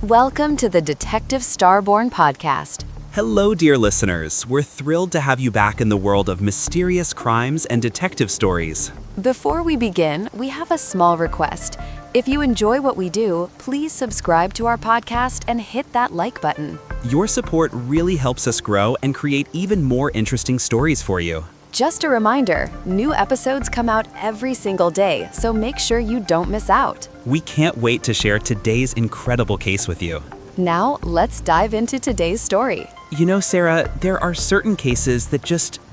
Welcome to the Detective STARBORN podcast. Hello, dear listeners. We're thrilled to have you back in the world of mysterious crimes and detective stories. Before we begin, we have a small request. If you enjoy what we do, please subscribe to our podcast and hit that like button. Your support really helps us grow and create even more interesting stories for you. Just a reminder, new episodes come out every single day, so make sure you don't miss out. We can't wait to share today's incredible case with you. Now, let's dive into today's story. You know, Sarah, there are certain cases that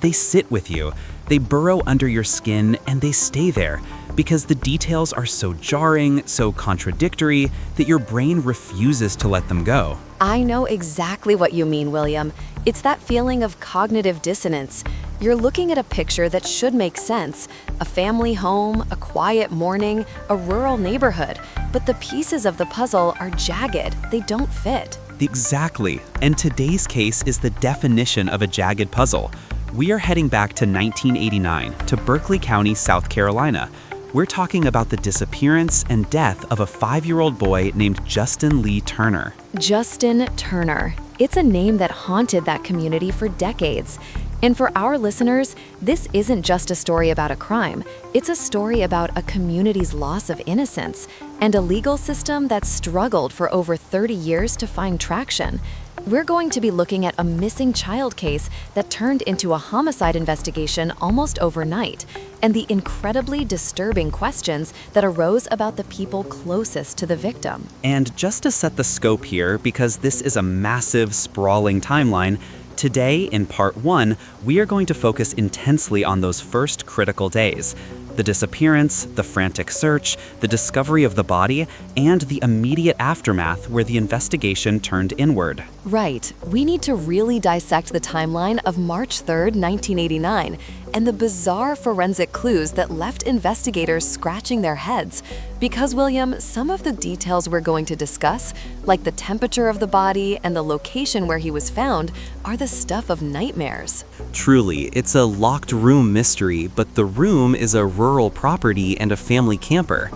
they sit with you. They burrow under your skin and they stay there because the details are so jarring, so contradictory, that your brain refuses to let them go. I know exactly what you mean, William. It's that feeling of cognitive dissonance. You're looking at a picture that should make sense, a family home, a quiet morning, a rural neighborhood, but the pieces of the puzzle are jagged, they don't fit. Exactly, and today's case is the definition of a jagged puzzle. We are heading back to 1989 to Berkeley County, South Carolina. We're talking about the disappearance and death of a 5-year-old boy named Justin Lee Turner. Justin Turner. It's a name that haunted that community for decades. And for our listeners, this isn't just a story about a crime. It's a story about a community's loss of innocence and a legal system that struggled for over 30 years to find traction. We're going to be looking at a missing child case that turned into a homicide investigation almost overnight, and the incredibly disturbing questions that arose about the people closest to the victim. And just to set the scope here, because this is a massive, sprawling timeline, today, in part 1, we are going to focus intensely on those first critical days. The disappearance, the frantic search, the discovery of the body, and the immediate aftermath where the investigation turned inward. Right. We need to really dissect the timeline of March 3rd, 1989, and the bizarre forensic clues that left investigators scratching their heads. Because, William, some of the details we're going to discuss, like the temperature of the body and the location where he was found, are the stuff of nightmares. Truly, it's a locked room mystery, but the room is a rural property and a family camper.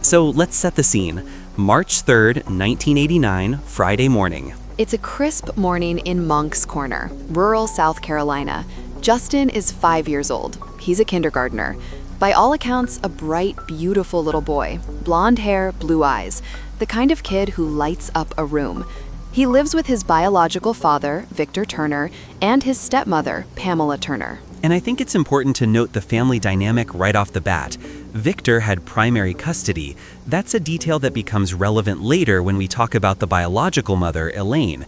So let's set the scene. March 3rd, 1989, Friday morning. It's a crisp morning in Moncks Corner, rural South Carolina. Justin is 5 years old. He's a kindergartner. By all accounts, a bright, beautiful little boy. Blonde hair, blue eyes. The kind of kid who lights up a room. He lives with his biological father, Victor Turner, and his stepmother, Pamela Turner. And I think it's important to note the family dynamic right off the bat. Victor had primary custody. That's a detail that becomes relevant later when we talk about the biological mother, Elaine.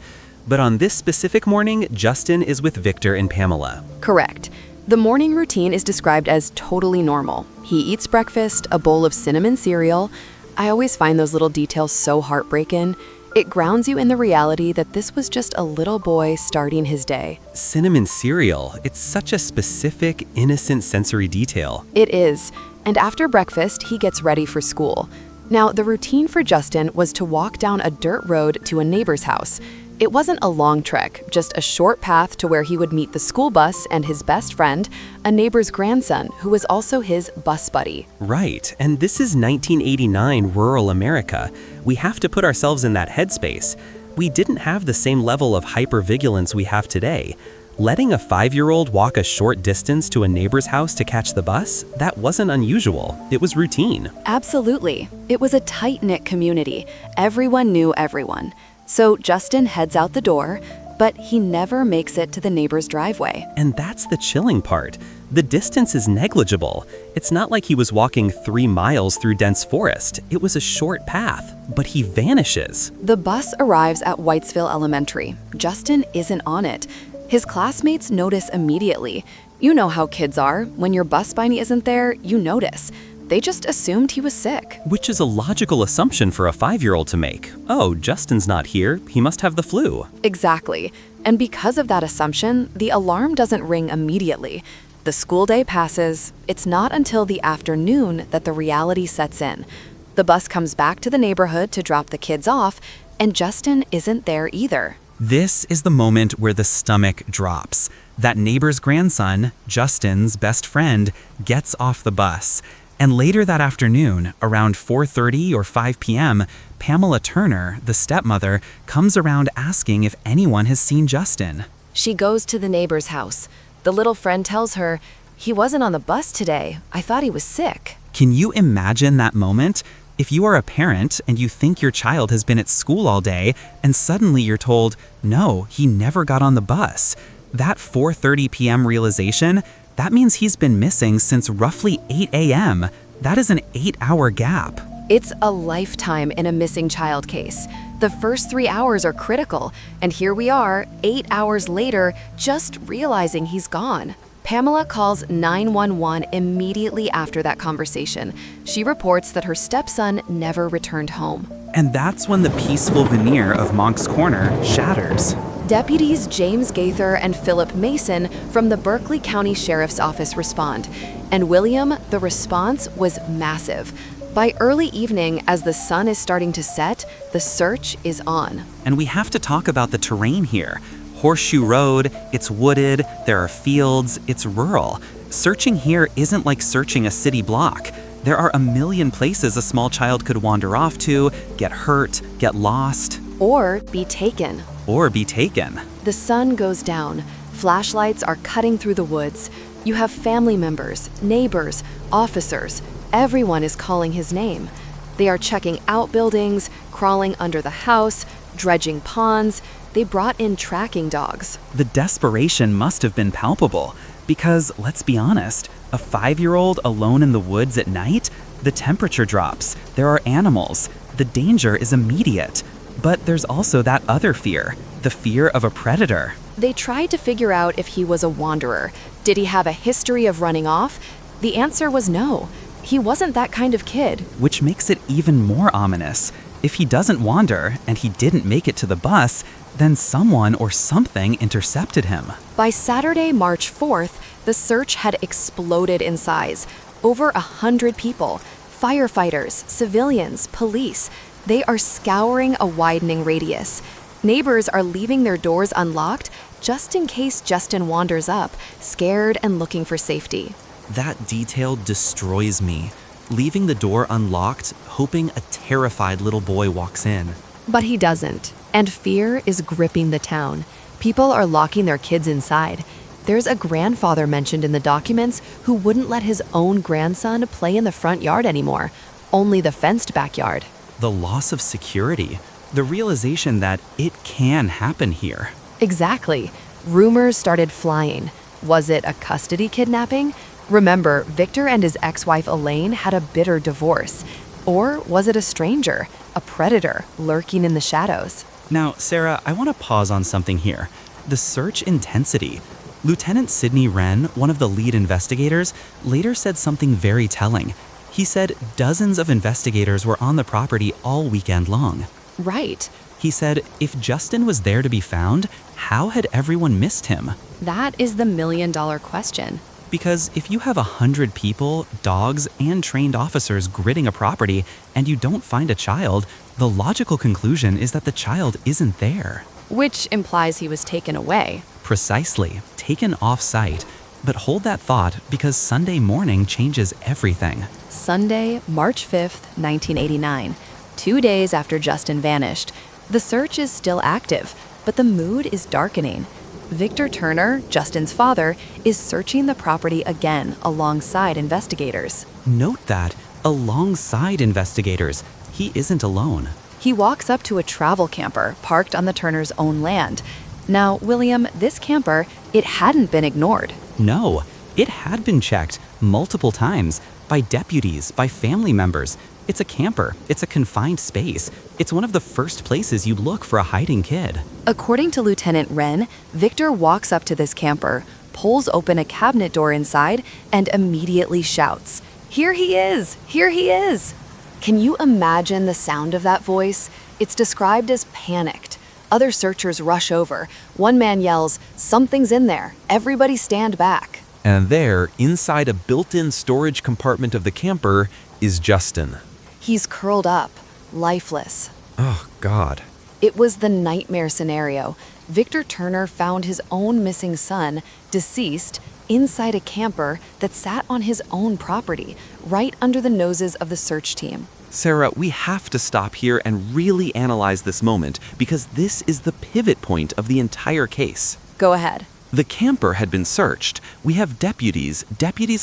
But on this specific morning, Justin is with Victor and Pamela. Correct. The morning routine is described as totally normal. He eats breakfast, a bowl of cinnamon cereal. I always find those little details so heartbreaking. It grounds you in the reality that this was just a little boy starting his day. Cinnamon cereal. It's such a specific, innocent sensory detail. It is. And after breakfast, he gets ready for school. Now, the routine for Justin was to walk down a dirt road to a neighbor's house. It wasn't a long trek, just a short path to where he would meet the school bus and his best friend, a neighbor's grandson, who was also his bus buddy. Right, and this is 1989 rural America. We have to put ourselves in that headspace. We didn't have the same level of hypervigilance we have today. Letting a 5-year-old walk a short distance to a neighbor's house to catch the bus, that wasn't unusual. It was routine. Absolutely. It was a tight-knit community. Everyone knew everyone. So Justin heads out the door, but he never makes it to the neighbor's driveway. And that's the chilling part. The distance is negligible. It's not like he was walking 3 miles through dense forest. It was a short path, but he vanishes. The bus arrives at Whitesville Elementary. Justin isn't on it. His classmates notice immediately. You know how kids are. When your bus bunny isn't there, you notice. They just assumed he was sick. Which is a logical assumption for a 5-year-old to make. Oh, Justin's not here. He must have the flu. Exactly. And because of that assumption, the alarm doesn't ring immediately. The school day passes. It's not until the afternoon that the reality sets in. The bus comes back to the neighborhood to drop the kids off, and Justin isn't there either. This is the moment where the stomach drops. That neighbor's grandson, Justin's best friend, gets off the bus. And later that afternoon, around 4:30 or 5 p.m., Pamela Turner, the stepmother, comes around asking if anyone has seen Justin. She goes to the neighbor's house. The little friend tells her, "He wasn't on the bus today. I thought he was sick." Can you imagine that moment? If you are a parent and you think your child has been at school all day and suddenly you're told, no, he never got on the bus. That 4:30 p.m. realization, that means he's been missing since roughly 8 a.m. That is an 8-hour gap. It's a lifetime in a missing child case. The first 3 hours are critical, and here we are, 8 hours later, just realizing he's gone. Pamela calls 911 immediately after that conversation. She reports that her stepson never returned home. And that's when the peaceful veneer of Monk's Corner shatters. Deputies James Gaither and Philip Mason from the Berkeley County Sheriff's Office respond. And William, the response was massive. By early evening, as the sun is starting to set, the search is on. And we have to talk about the terrain here. Horseshoe Road, it's wooded, there are fields, it's rural. Searching here isn't like searching a city block. There are a million places a small child could wander off to, get hurt, get lost. Or be taken. The sun goes down. Flashlights are cutting through the woods. You have family members, neighbors, officers. Everyone is calling his name. They are checking outbuildings, crawling under the house, dredging ponds. They brought in tracking dogs. The desperation must have been palpable because, let's be honest, a 5-year-old alone in the woods at night, the temperature drops, there are animals, the danger is immediate. But there's also that other fear, the fear of a predator. They tried to figure out if he was a wanderer. Did he have a history of running off? The answer was no. He wasn't that kind of kid. Which makes it even more ominous. If he doesn't wander and he didn't make it to the bus, then someone or something intercepted him. By Saturday, March 4th, the search had exploded in size. Over 100 people, firefighters, civilians, police, they are scouring a widening radius. Neighbors are leaving their doors unlocked just in case Justin wanders up, scared and looking for safety. That detail destroys me. Leaving the door unlocked, hoping a terrified little boy walks in. But he doesn't, and fear is gripping the town. People are locking their kids inside. There's a grandfather mentioned in the documents who wouldn't let his own grandson play in the front yard anymore, only the fenced backyard. The loss of security, the realization that it can happen here. Exactly. Rumors started flying. Was it a custody kidnapping? Remember, Victor and his ex-wife Elaine had a bitter divorce. Or was it a stranger, a predator lurking in the shadows? Now, Sarah, I want to pause on something here. The search intensity. Lieutenant Sidney Wren, one of the lead investigators, later said something very telling. He said dozens of investigators were on the property all weekend long. Right. He said if Justin was there to be found, how had everyone missed him? That is the million-dollar question. Because if you have 100 people, dogs, and trained officers gridding a property and you don't find a child, the logical conclusion is that the child isn't there. Which implies he was taken away. Precisely, taken off-site. But hold that thought because Sunday morning changes everything. Sunday, March 5th, 1989. 2 days after Justin vanished. The search is still active, but the mood is darkening. Victor Turner, Justin's father, is searching the property again alongside investigators. Note that, alongside investigators, he isn't alone. He walks up to a travel camper parked on the Turners' own land. Now, William, this camper, it hadn't been ignored. No, it had been checked multiple times by deputies, by family members. It's a camper. It's a confined space. It's one of the first places you'd look for a hiding kid. According to Lieutenant Wren, Victor walks up to this camper, pulls open a cabinet door inside, and immediately shouts, "Here he is! Here he is!" Can you imagine the sound of that voice? It's described as panicked. Other searchers rush over. One man yells, "Something's in there. Everybody stand back." And there, inside a built-in storage compartment of the camper, is Justin. He's curled up, lifeless. Oh, God. It was the nightmare scenario. Victor Turner found his own missing son, deceased, inside a camper that sat on his own property, right under the noses of the search team. Sarah, we have to stop here and really analyze this moment because this is the pivot point of the entire case. Go ahead. The camper had been searched. We have deputies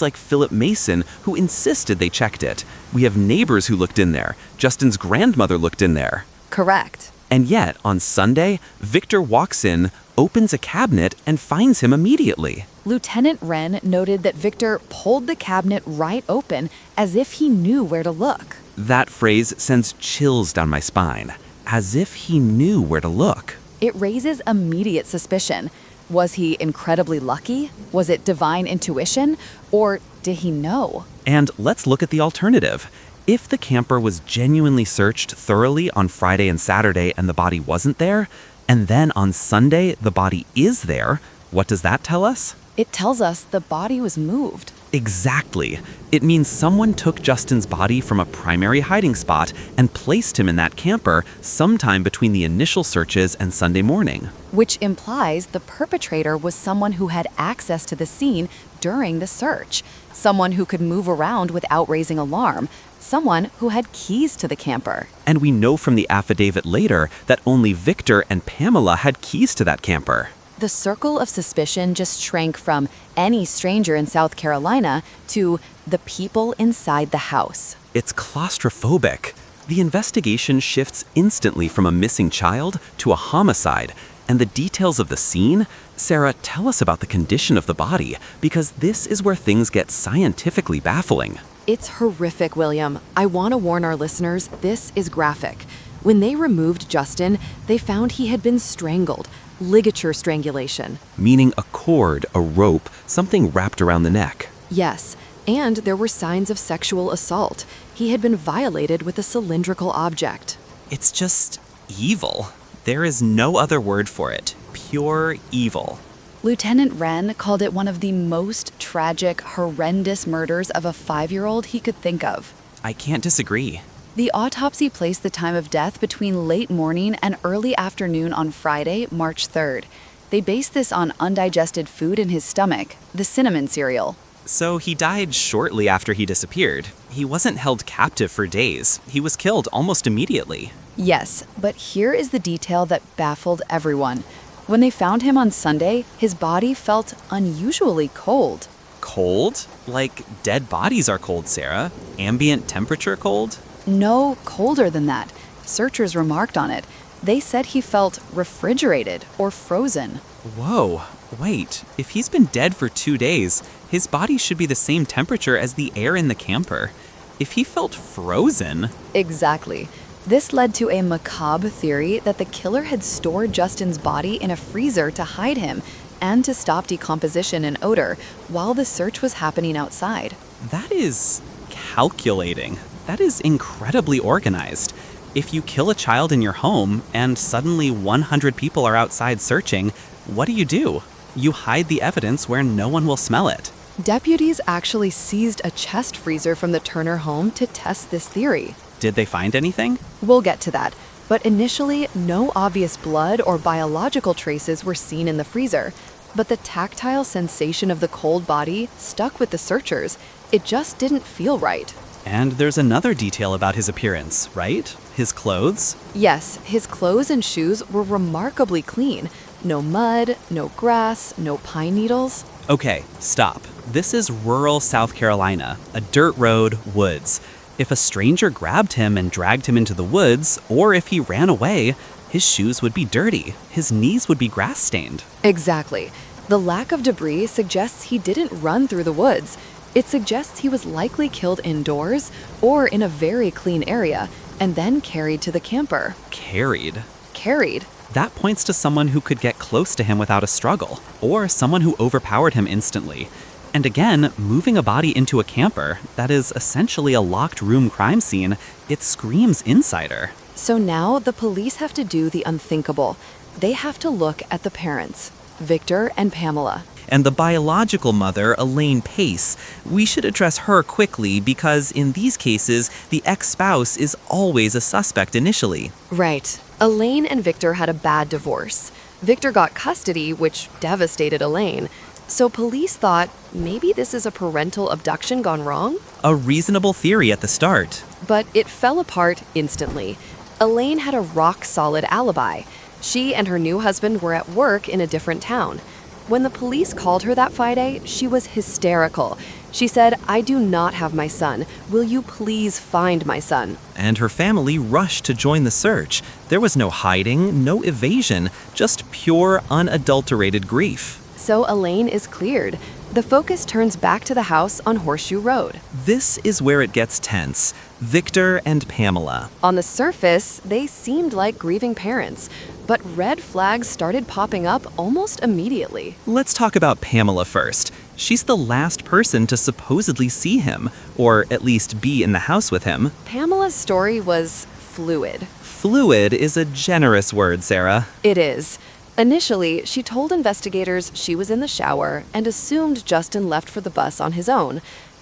like Philip Mason, who insisted they checked it. We have neighbors who looked in there. Justin's grandmother looked in there. Correct. And yet, on Sunday, Victor walks in, opens a cabinet, and finds him immediately. Lieutenant Wren noted that Victor pulled the cabinet right open as if he knew where to look. That phrase sends chills down my spine, as if he knew where to look. It raises immediate suspicion. Was he incredibly lucky? Was it divine intuition? Or did he know? And let's look at the alternative. If the camper was genuinely searched thoroughly on Friday and Saturday and the body wasn't there, and then on Sunday the body is there, what does that tell us? It tells us the body was moved. Exactly. It means someone took Justin's body from a primary hiding spot and placed him in that camper sometime between the initial searches and Sunday morning. Which implies the perpetrator was someone who had access to the scene during the search, someone who could move around without raising alarm, someone who had keys to the camper. And we know from the affidavit later that only Victor and Pamela had keys to that camper. The circle of suspicion just shrank from any stranger in South Carolina to the people inside the house. It's claustrophobic. The investigation shifts instantly from a missing child to a homicide, and the details of the scene. Sarah, tell us about the condition of the body, because this is where things get scientifically baffling. It's horrific, William. I want to warn our listeners, this is graphic. When they removed Justin, they found he had been strangled. Ligature strangulation. Meaning a cord, a rope, something wrapped around the neck. Yes, and there were signs of sexual assault. He had been violated with a cylindrical object. It's just evil. There is no other word for it. Pure evil. Lieutenant Wren called it one of the most tragic, horrendous murders of a 5-year-old he could think of. I can't disagree. The autopsy placed the time of death between late morning and early afternoon on Friday, March 3rd. They based this on undigested food in his stomach, the cinnamon cereal. So he died shortly after he disappeared. He wasn't held captive for days. He was killed almost immediately. Yes, but here is the detail that baffled everyone. When they found him on Sunday, his body felt unusually cold. Cold? Like dead bodies are cold, Sarah. Ambient temperature cold? No, colder than that. Searchers remarked on it. They said he felt refrigerated or frozen. Whoa, wait. If he's been dead for 2 days, his body should be the same temperature as the air in the camper. If he felt frozen... Exactly. This led to a macabre theory that the killer had stored Justin's body in a freezer to hide him and to stop decomposition and odor while the search was happening outside. That is calculating. That is incredibly organized. If you kill a child in your home and suddenly 100 people are outside searching, what do? You hide the evidence where no one will smell it. Deputies actually seized a chest freezer from the Turner home to test this theory. Did they find anything? We'll get to that. But initially, no obvious blood or biological traces were seen in the freezer. But the tactile sensation of the cold body stuck with the searchers. It just didn't feel right. And there's another detail about his appearance, right? His clothes? Yes, his clothes and shoes were remarkably clean. No mud, no grass, no pine needles. Okay, stop. This is rural South Carolina, a dirt road, woods. If a stranger grabbed him and dragged him into the woods, or if he ran away, his shoes would be dirty. His knees would be grass-stained. Exactly. The lack of debris suggests he didn't run through the woods. It suggests he was likely killed indoors or in a very clean area and then carried to the camper. Carried? Carried. That points to someone who could get close to him without a struggle, or someone who overpowered him instantly. And again, moving a body into a camper, that is essentially a locked room crime scene, it screams insider. So now the police have to do the unthinkable. They have to look at the parents, Victor and Pamela. And the biological mother, Elaine Pace. We should address her quickly because in these cases, the ex-spouse is always a suspect initially. Right. Elaine and Victor had a bad divorce. Victor got custody, which devastated Elaine. So police thought maybe this is a parental abduction gone wrong? A reasonable theory at the start. But it fell apart instantly. Elaine had a rock-solid alibi. She and her new husband were at work in a different town. When the police called her that Friday, she was hysterical. She said, "I do not have my son. Will you please find my son?" And her family rushed to join the search. There was no hiding, no evasion, just pure, unadulterated grief. So Elaine is cleared. The focus turns back to the house on Horseshoe Road. This is where it gets tense. Victor and Pamela. On the surface, they seemed like grieving parents, but red flags started popping up almost immediately. Let's talk about Pamela first. She's the last person to supposedly see him, or at least be in the house with him. Pamela's story was fluid. Fluid is a generous word, Sarah. It is. Initially, she told investigators she was in the shower and assumed Justin left for the bus on his own.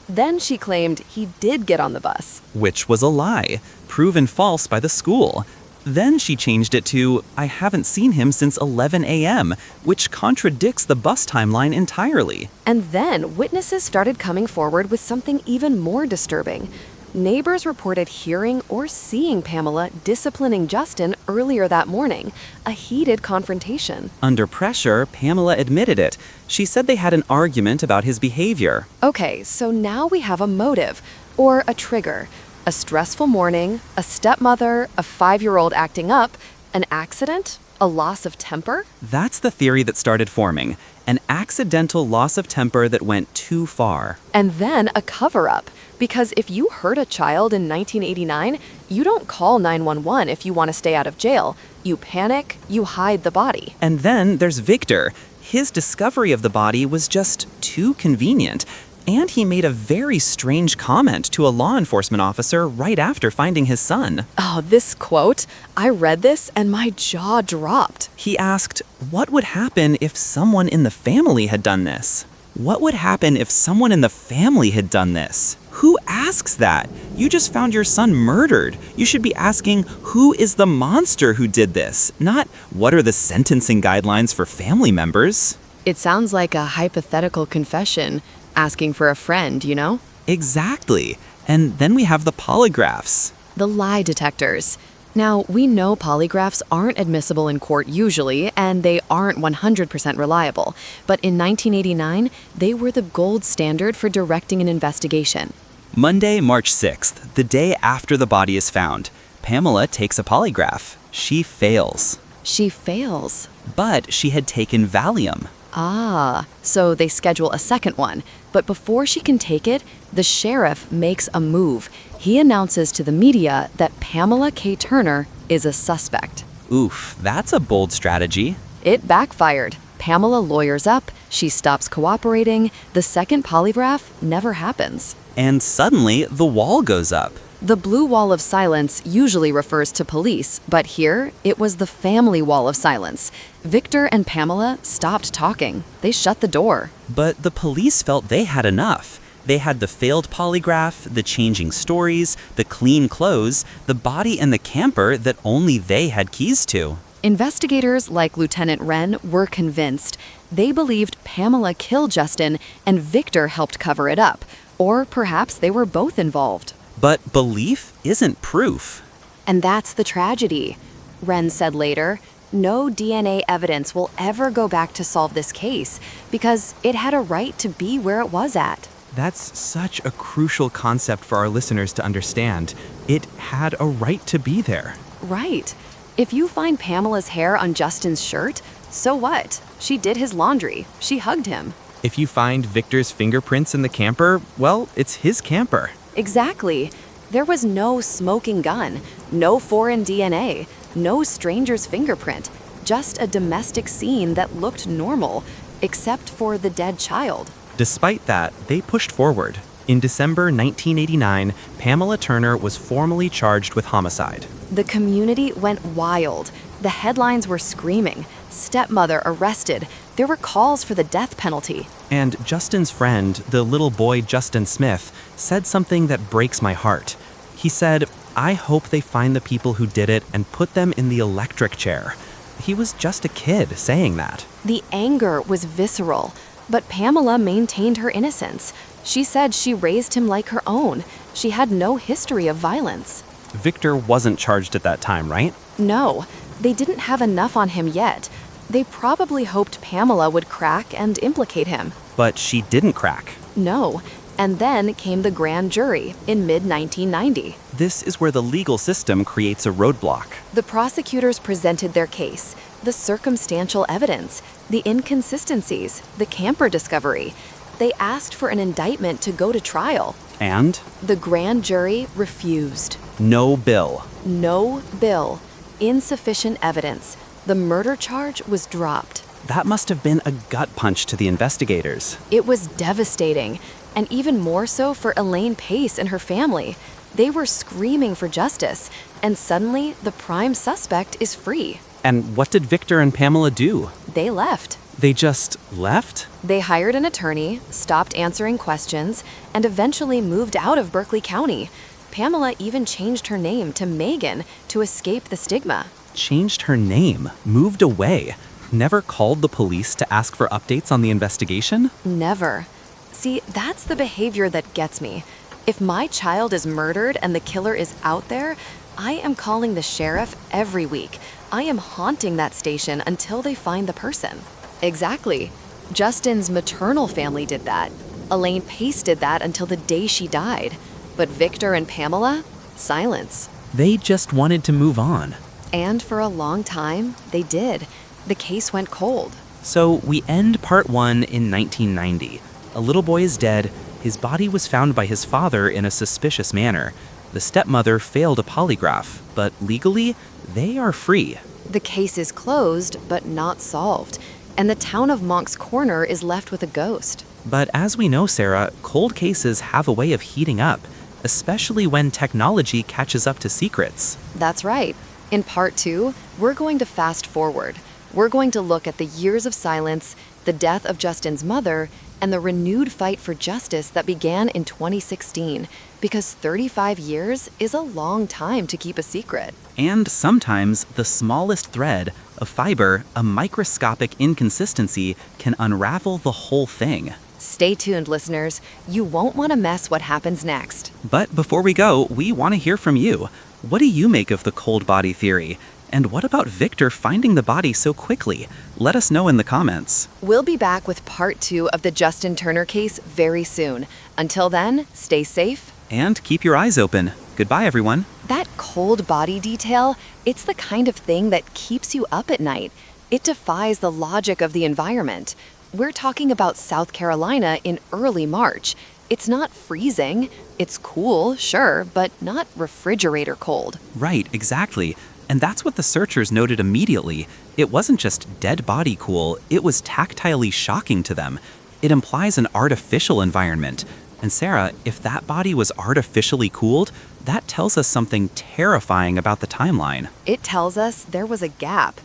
Then she claimed he did get on the bus. Which was a lie, proven false by the school. Then she changed it to, "I haven't seen him since 11 a.m., which contradicts the bus timeline entirely. And then witnesses started coming forward with something even more disturbing. Neighbors reported hearing or seeing Pamela disciplining Justin earlier that morning, a heated confrontation. Under pressure, Pamela admitted it. She said they had an argument about his behavior. Okay, so now we have a motive, or a trigger. A stressful morning, a stepmother, a 5-year-old acting up, an accident, a loss of temper? That's the theory that started forming. An accidental loss of temper that went too far. And then a cover-up. Because if you hurt a child in 1989, you don't call 911 if you want to stay out of jail. You panic, you hide the body. And then there's Victor. His discovery of the body was just too convenient. And he made a very strange comment to a law enforcement officer right after finding his son. Oh, this quote, I read this and my jaw dropped. He asked, what would happen if someone in the family had done this? What would happen if someone in the family had done this? Who asks that? You just found your son murdered. You should be asking, who is the monster who did this? Not, what are the sentencing guidelines for family members? It sounds like a hypothetical confession, asking for a friend, you know? Exactly. And then we have the polygraphs. The lie detectors. Now, we know polygraphs aren't admissible in court usually, and they aren't 100% reliable. But in 1989, they were the gold standard for directing an investigation. Monday, March 6th, the day after the body is found, Pamela takes a polygraph. She fails. She fails. But she had taken Valium. Ah, so they schedule a second one. But before she can take it, the sheriff makes a move. He announces to the media that Pamela K. Turner is a suspect. Oof, that's a bold strategy. It backfired. Pamela lawyers up, she stops cooperating, the second polygraph never happens. And suddenly, the wall goes up. The blue wall of silence usually refers to police, but here, it was the family wall of silence. Victor and Pamela stopped talking. They shut the door. But the police felt they had enough. They had the failed polygraph, the changing stories, the clean clothes, the body and the camper that only they had keys to. Investigators like Lieutenant Wren were convinced. They believed Pamela killed Justin and Victor helped cover it up. Or perhaps they were both involved. But belief isn't proof. And that's the tragedy. Wren said later, no DNA evidence will ever go back to solve this case because it had a right to be where it was at. That's such a crucial concept for our listeners to understand. It had a right to be there. Right. If you find Pamela's hair on Justin's shirt, so what? She did his laundry. She hugged him. If you find Victor's fingerprints in the camper, well, it's his camper. Exactly. There was no smoking gun, no foreign DNA, no stranger's fingerprint, just a domestic scene that looked normal, except for the dead child. Despite that, they pushed forward. In December 1989, Pamela Turner was formally charged with homicide. The community went wild. The headlines were screaming. Stepmother arrested. There were calls for the death penalty. And Justin's friend, the little boy Justin Smith, said something that breaks my heart. He said, I hope they find the people who did it and put them in the electric chair. He was just a kid saying that. The anger was visceral. But Pamela maintained her innocence. She said she raised him like her own. She had no history of violence. Victor wasn't charged at that time, right? No, they didn't have enough on him yet. They probably hoped Pamela would crack and implicate him. But she didn't crack. No, and then came the grand jury in mid-1990. This is where the legal system creates a roadblock. The prosecutors presented their case, the circumstantial evidence, the inconsistencies, the camper discovery. They asked for an indictment to go to trial. And? The grand jury refused. No bill. No bill. Insufficient evidence. The murder charge was dropped. That must have been a gut punch to the investigators. It was devastating, and even more so for Elaine Pace and her family. They were screaming for justice, and suddenly the prime suspect is free. And what did Victor and Pamela do? They left. They just left? They hired an attorney, stopped answering questions, and eventually moved out of Berkeley County. Pamela even changed her name to Megan to escape the stigma. Changed her name, moved away, never called the police to ask for updates on the investigation? Never. See, that's the behavior that gets me. If my child is murdered and the killer is out there, I am calling the sheriff every week. I am haunting that station until they find the person. Exactly. Justin's maternal family did that. Elaine Pace did that until the day she died. But Victor and Pamela? Silence. They just wanted to move on. And for a long time, they did. The case went cold. So we end part 1 in 1990. A little boy is dead. His body was found by his father in a suspicious manner. The stepmother failed a polygraph, but legally, they are free. The case is closed, but not solved. And the town of Moncks Corner is left with a ghost. But as we know, Sarah, cold cases have a way of heating up, especially when technology catches up to secrets. That's right. In part 2, we're going to fast forward. We're going to look at the years of silence, the death of Justin's mother, and the renewed fight for justice that began in 2016, because 35 years is a long time to keep a secret. And sometimes the smallest thread, a fiber, a microscopic inconsistency can unravel the whole thing. Stay tuned, listeners. You won't want to miss what happens next. But before we go, we want to hear from you. What do you make of the cold body theory? And what about Victor finding the body so quickly? Let us know in the comments. We'll be back with part 2 of the Justin Turner case very soon. Until then, stay safe. And keep your eyes open. Goodbye, everyone. That cold body detail, it's the kind of thing that keeps you up at night. It defies the logic of the environment. We're talking about South Carolina in early March. It's not freezing. It's cool, sure, but not refrigerator cold. Right, exactly. And that's what the searchers noted immediately. It wasn't just dead body cool, it was tactilely shocking to them. It implies an artificial environment. And Sarah, if that body was artificially cooled, that tells us something terrifying about the timeline. It tells us there was a gap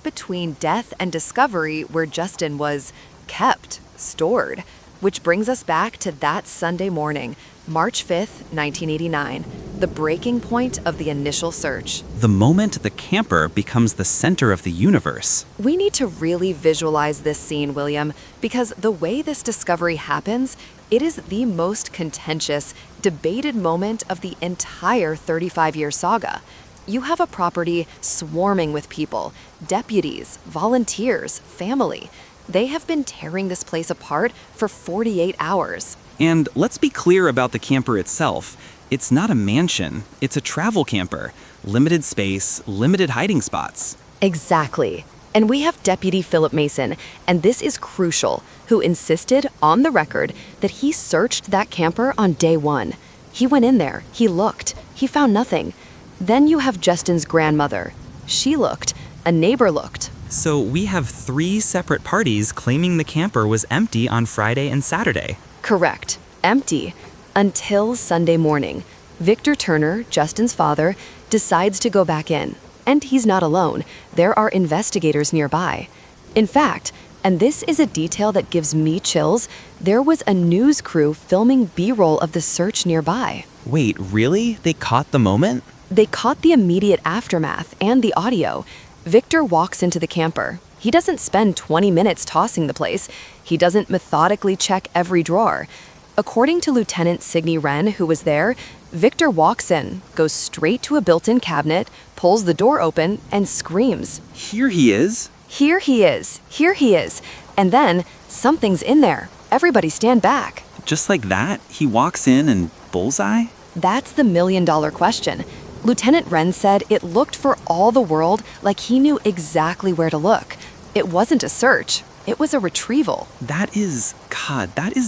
between death and discovery where Justin was kept, stored. Which brings us back to that Sunday morning, March 5th, 1989, the breaking point of the initial search. The moment the camper becomes the center of the universe. We need to really visualize this scene, William, because the way this discovery happens, it is the most contentious, debated moment of the entire 35-year saga. You have a property swarming with people, deputies, volunteers, family. They have been tearing this place apart for 48 hours. And let's be clear about the camper itself. It's not a mansion, it's a travel camper. Limited space, limited hiding spots. Exactly. And we have Deputy Philip Mason, and this is crucial, who insisted on the record that he searched that camper on day 1. He went in there, he looked, he found nothing. Then you have Justin's grandmother. She looked, a neighbor looked. So we have 3 separate parties claiming the camper was empty on Friday and Saturday. Correct. Empty. Until Sunday morning. Victor Turner, Justin's father, decides to go back in. And he's not alone. There are investigators nearby. In fact, and this is a detail that gives me chills, there was a news crew filming B-roll of the search nearby. Wait, really? They caught the moment? They caught the immediate aftermath and the audio. Victor walks into the camper. He doesn't spend 20 minutes tossing the place. He doesn't methodically check every drawer. According to Lieutenant Signe Wren, who was there, Victor walks in, goes straight to a built-in cabinet, pulls the door open, and screams. Here he is. Here he is. Here he is. And then, something's in there. Everybody stand back. Just like that, he walks in and bullseye? That's the million-dollar question. Lieutenant Wren said it looked for all the world like he knew exactly where to look. It wasn't a search. It was a retrieval. That is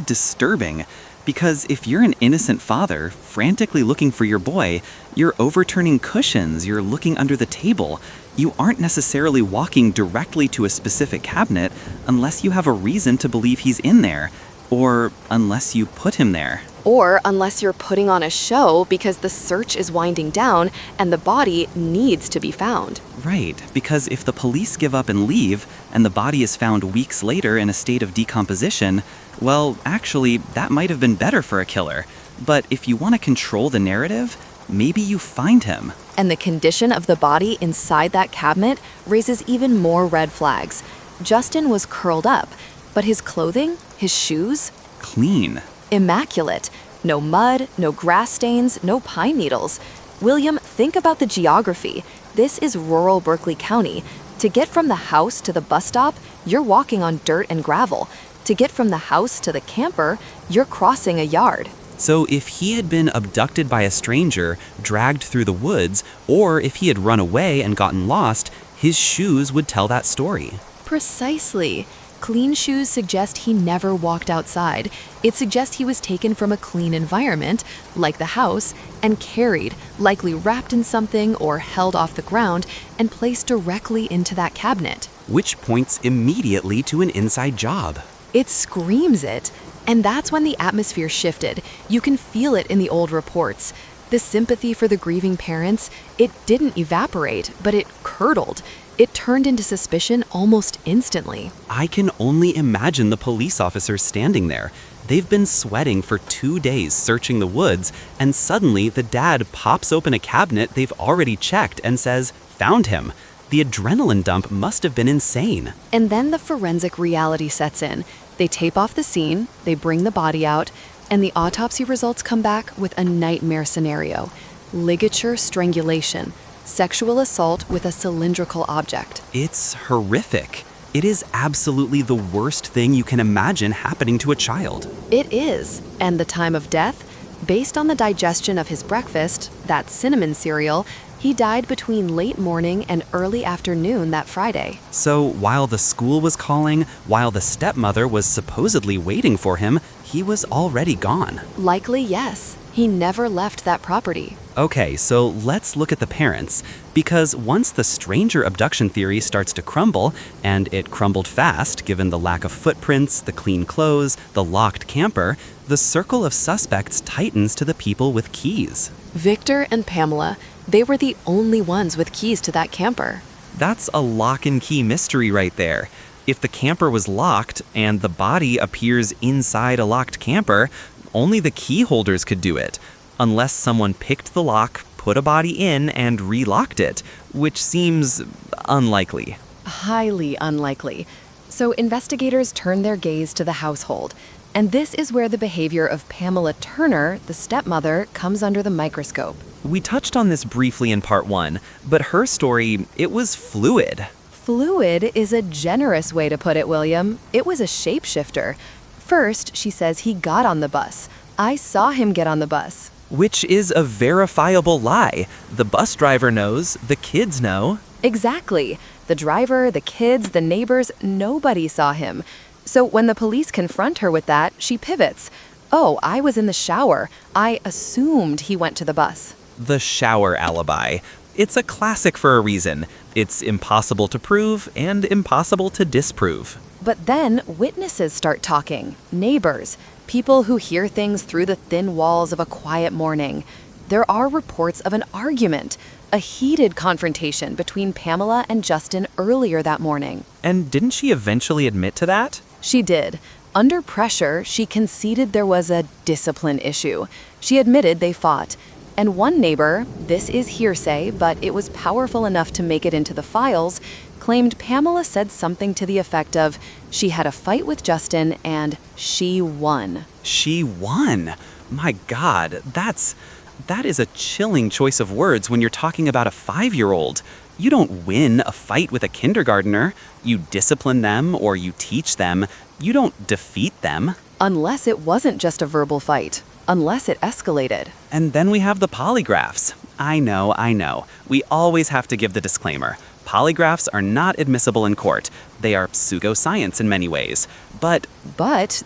disturbing. Because if you're an innocent father, frantically looking for your boy, you're overturning cushions, you're looking under the table. You aren't necessarily walking directly to a specific cabinet unless you have a reason to believe he's in there, or unless you put him there. Or unless you're putting on a show because the search is winding down and the body needs to be found. Right, because if the police give up and leave, and the body is found weeks later in a state of decomposition, well, actually, that might have been better for a killer. But if you want to control the narrative, maybe you find him. And the condition of the body inside that cabinet raises even more red flags. Justin was curled up, but his clothing, his shoes, Clean. immaculate. No mud, no grass stains, no pine needles. William, think about the geography. This is rural Berkeley County. To get from the house to the bus stop, you're walking on dirt and gravel. To get from the house to the camper, you're crossing a yard. So if he had been abducted by a stranger, dragged through the woods, or if he had run away and gotten lost, his shoes would tell that story. Precisely. Clean shoes suggest he never walked outside. It suggests he was taken from a clean environment, like the house, and carried, likely wrapped in something or held off the ground, and placed directly into that cabinet. Which points immediately to an inside job. It screams it. And that's when the atmosphere shifted. You can feel it in the old reports. The sympathy for the grieving parents, it didn't evaporate, but it curdled. It turned into suspicion almost instantly. I can only imagine the police officers standing there. They've been sweating for 2 days searching the woods, and suddenly the dad pops open a cabinet they've already checked and says, "Found him." The adrenaline dump must have been insane. And then the forensic reality sets in. They tape off the scene, they bring the body out, and the autopsy results come back with a nightmare scenario. Ligature strangulation, sexual assault with a cylindrical object. It's horrific. It is absolutely the worst thing you can imagine happening to a child. It is. And the time of death? Based on the digestion of his breakfast, that cinnamon cereal, he died between late morning and early afternoon that Friday. So while the school was calling, while the stepmother was supposedly waiting for him, he was already gone. Likely, yes. He never left that property. Okay, so let's look at the parents. Because once the stranger abduction theory starts to crumble, and it crumbled fast given the lack of footprints, the clean clothes, the locked camper, the circle of suspects tightens to the people with keys. Victor and Pamela, they were the only ones with keys to that camper. That's a lock and key mystery right there. If the camper was locked and the body appears inside a locked camper, only the key holders could do it, unless someone picked the lock, put a body in, and relocked it, which seems unlikely. Highly unlikely. So investigators turn their gaze to the household. And this is where the behavior of Pamela Turner, the stepmother, comes under the microscope. We touched on this briefly in part 1, but her story, it was fluid. Fluid is a generous way to put it, William. It was a shapeshifter. First, she says he got on the bus. I saw him get on the bus. Which is a verifiable lie. The bus driver knows, the kids know. Exactly. The driver, the kids, the neighbors, nobody saw him. So when the police confront her with that, she pivots. Oh, I was in the shower. I assumed he went to the bus. The shower alibi. It's a classic for a reason. It's impossible to prove and impossible to disprove. But then witnesses start talking. Neighbors, people who hear things through the thin walls of a quiet morning. There are reports of an argument, a heated confrontation between Pamela and Justin earlier that morning. And didn't she eventually admit to that? She did. Under pressure, she conceded there was a discipline issue. She admitted they fought. And one neighbor, this is hearsay, but it was powerful enough to make it into the files, claimed Pamela said something to the effect of, she had a fight with Justin and she won. She won. My God, that is a chilling choice of words when you're talking about a 5-year-old. You don't win a fight with a kindergartner. You discipline them or you teach them. You don't defeat them. Unless it wasn't just a verbal fight. Unless it escalated. And then we have the polygraphs. I know. We always have to give the disclaimer. Polygraphs are not admissible in court. They are pseudoscience in many ways. But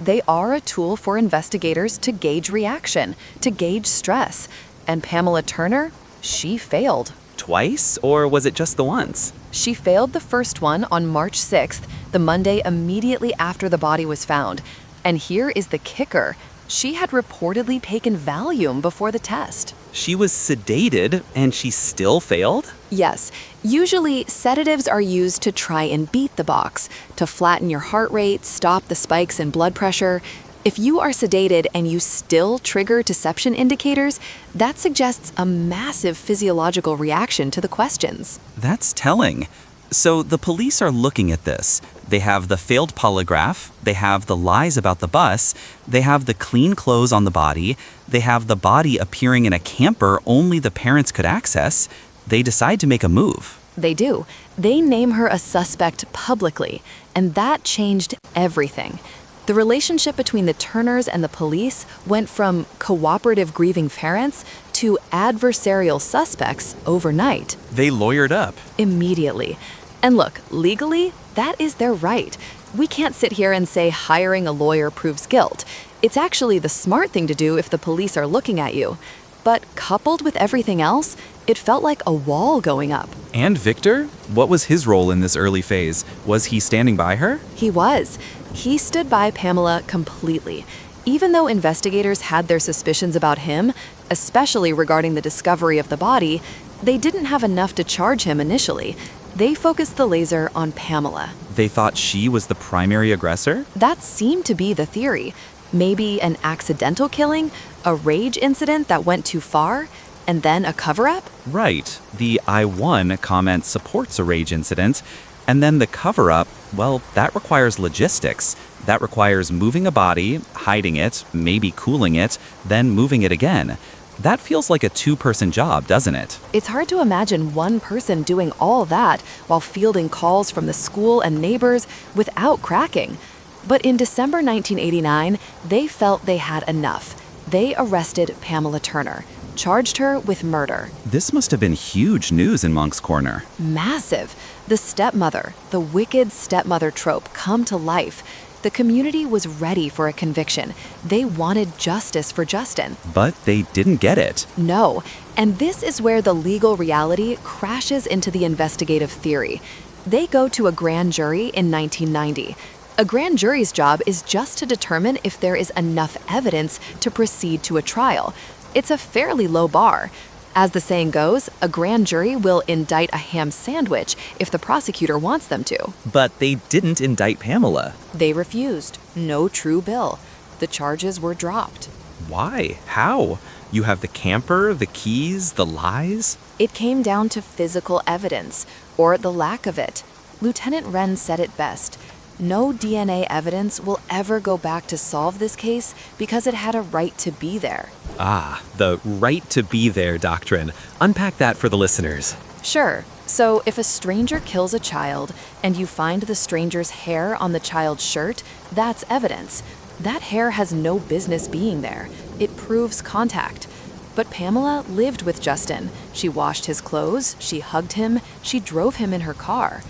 they are a tool for investigators to gauge reaction, to gauge stress. And Pamela Turner, she failed. twice, or was it just the once? She failed the first one on March 6th, the Monday immediately after the body was found. And here is the kicker. She had reportedly taken Valium before the test. She was sedated and she still failed? Yes, usually sedatives are used to try and beat the box, to flatten your heart rate, stop the spikes in blood pressure. If you are sedated and you still trigger deception indicators, that suggests a massive physiological reaction to the questions. That's telling. So the police are looking at this. They have the failed polygraph, they have the lies about the bus, they have the clean clothes on the body, they have the body appearing in a camper only the parents could access. They decide to make a move. They do. They name her a suspect publicly, and that changed everything. The relationship between the Turners and the police went from cooperative grieving parents to adversarial suspects overnight. They lawyered up. Immediately. And look, legally, that is their right. We can't sit here and say hiring a lawyer proves guilt. It's actually the smart thing to do if the police are looking at you. But coupled with everything else, it felt like a wall going up. And Victor? What was his role in this early phase? Was he standing by her? He was. He stood by Pamela completely. Even though investigators had their suspicions about him, especially regarding the discovery of the body, they didn't have enough to charge him initially. They focused the laser on Pamela. They thought she was the primary aggressor? That seemed to be the theory. Maybe an accidental killing, a rage incident that went too far, and then a cover-up? Right. The I won comment supports a rage incident. And then the cover-up, well, that requires logistics. That requires moving a body, hiding it, maybe cooling it, then moving it again. That feels like a two-person job, doesn't it? It's hard to imagine one person doing all that while fielding calls from the school and neighbors without cracking. But in December 1989, they felt they had enough. They arrested Pamela Turner, charged her with murder. This must have been huge news in Monk's Corner. Massive. The stepmother, the wicked stepmother trope, come to life. The community was ready for a conviction. They wanted justice for Justin. But they didn't get it. No. And this is where the legal reality crashes into the investigative theory. They go to a grand jury in 1990. A grand jury's job is just to determine if there is enough evidence to proceed to a trial. It's a fairly low bar. As the saying goes, a grand jury will indict a ham sandwich if the prosecutor wants them to. But they didn't indict Pamela. They refused. No true bill. The charges were dropped. Why? How? You have the camper, the keys, the lies? It came down to physical evidence, or the lack of it. Lieutenant Wren said it best. No DNA evidence will ever go back to solve this case because it had a right to be there. Ah, the right to be there doctrine. Unpack that for the listeners. Sure. So if a stranger kills a child and you find the stranger's hair on the child's shirt, that's evidence. That hair has no business being there. It proves contact. But Pamela lived with Justin. She washed his clothes, she hugged him, she drove him in her car.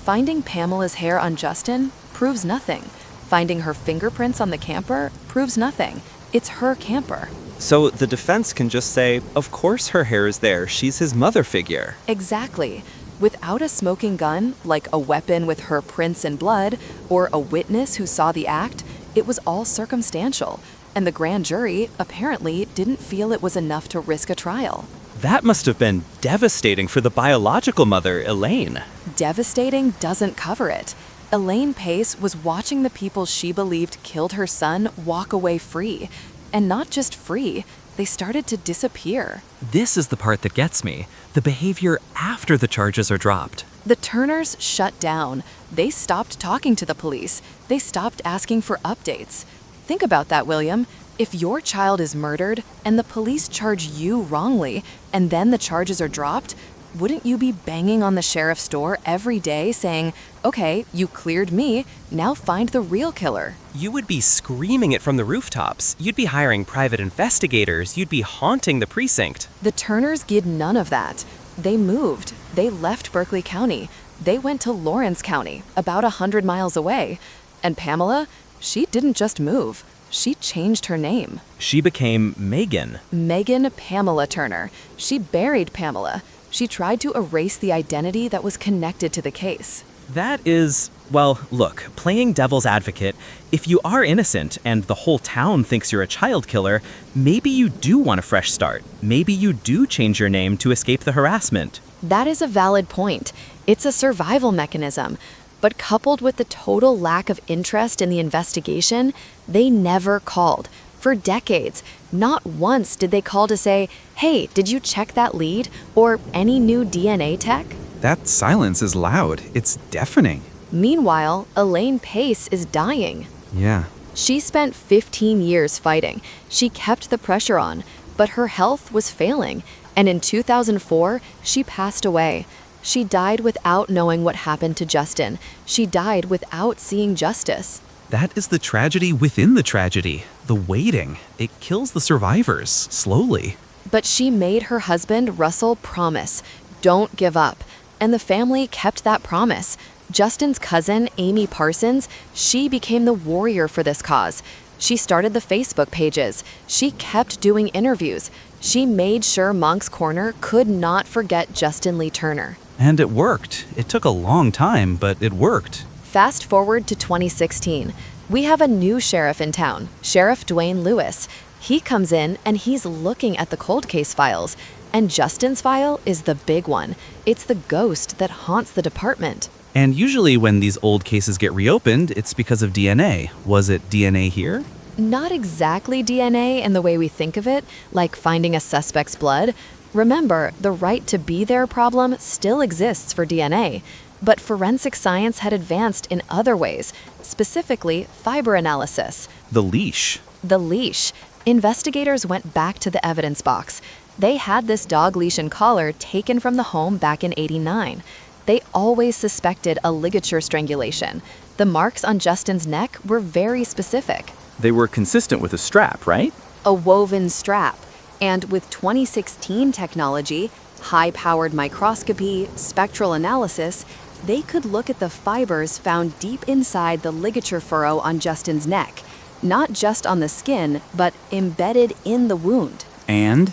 Finding Pamela's hair on Justin proves nothing. Finding her fingerprints on the camper proves nothing. It's her camper. So the defense can just say, of course her hair is there, she's his mother figure. Exactly. Without a smoking gun, like a weapon with her prints and blood, or a witness who saw the act, it was all circumstantial. And the grand jury apparently didn't feel it was enough to risk a trial. That must have been devastating for the biological mother, Elaine. Devastating doesn't cover it. Elaine Pace was watching the people she believed killed her son walk away free. And not just free, they started to disappear. This is the part that gets me. The behavior after the charges are dropped. The Turners shut down. They stopped talking to the police. They stopped asking for updates. Think about that, William. If your child is murdered and the police charge you wrongly, and then the charges are dropped, wouldn't you be banging on the sheriff's door every day saying, "Okay, you cleared me, now find the real killer"? You would be screaming it from the rooftops. You'd be hiring private investigators. You'd be haunting the precinct. The Turners did none of that. They moved. They left Berkeley County. They went to Lawrence County, about 100 miles away. And Pamela, she didn't just move. She changed her name. She became Megan. Megan Pamela Turner. She buried Pamela. She tried to erase the identity that was connected to the case. That is, well, look, playing devil's advocate, if you are innocent and the whole town thinks you're a child killer, maybe you do want a fresh start. Maybe you do change your name to escape the harassment. That is a valid point. It's a survival mechanism. But coupled with the total lack of interest in the investigation, they never called. For decades, not once did they call to say, "Hey, did you check that lead?" or any new DNA tech. That silence is loud. It's deafening. Meanwhile, Elaine Pace is dying. Yeah. She spent 15 years fighting. She kept the pressure on, but her health was failing, and in 2004, she passed away. She died without knowing what happened to Justin. She died without seeing justice. That is the tragedy within the tragedy. The waiting. It kills the survivors, slowly. But she made her husband, Russell, promise, "Don't give up." And the family kept that promise. Justin's cousin, Amy Parsons, she became the warrior for this cause. She started the Facebook pages. She kept doing interviews. She made sure Monk's Corner could not forget Justin Lee Turner. And it worked. It took a long time, but it worked. Fast forward to 2016. We have a new sheriff in town, Sheriff Dwayne Lewis. He comes in and he's looking at the cold case files. And Justin's file is the big one. It's the ghost that haunts the department. And usually when these old cases get reopened, it's because of DNA. Was it DNA here? Not exactly DNA in the way we think of it, like finding a suspect's blood. Remember, the right to be there problem still exists for DNA. But forensic science had advanced in other ways, specifically fiber analysis. The leash. The leash. Investigators went back to the evidence box. They had this dog leash and collar taken from the home back in '89. They always suspected a ligature strangulation. The marks on Justin's neck were very specific. They were consistent with a strap, right? A woven strap. And with 2016 technology, high-powered microscopy, spectral analysis, they could look at the fibers found deep inside the ligature furrow on Justin's neck, not just on the skin, but embedded in the wound. And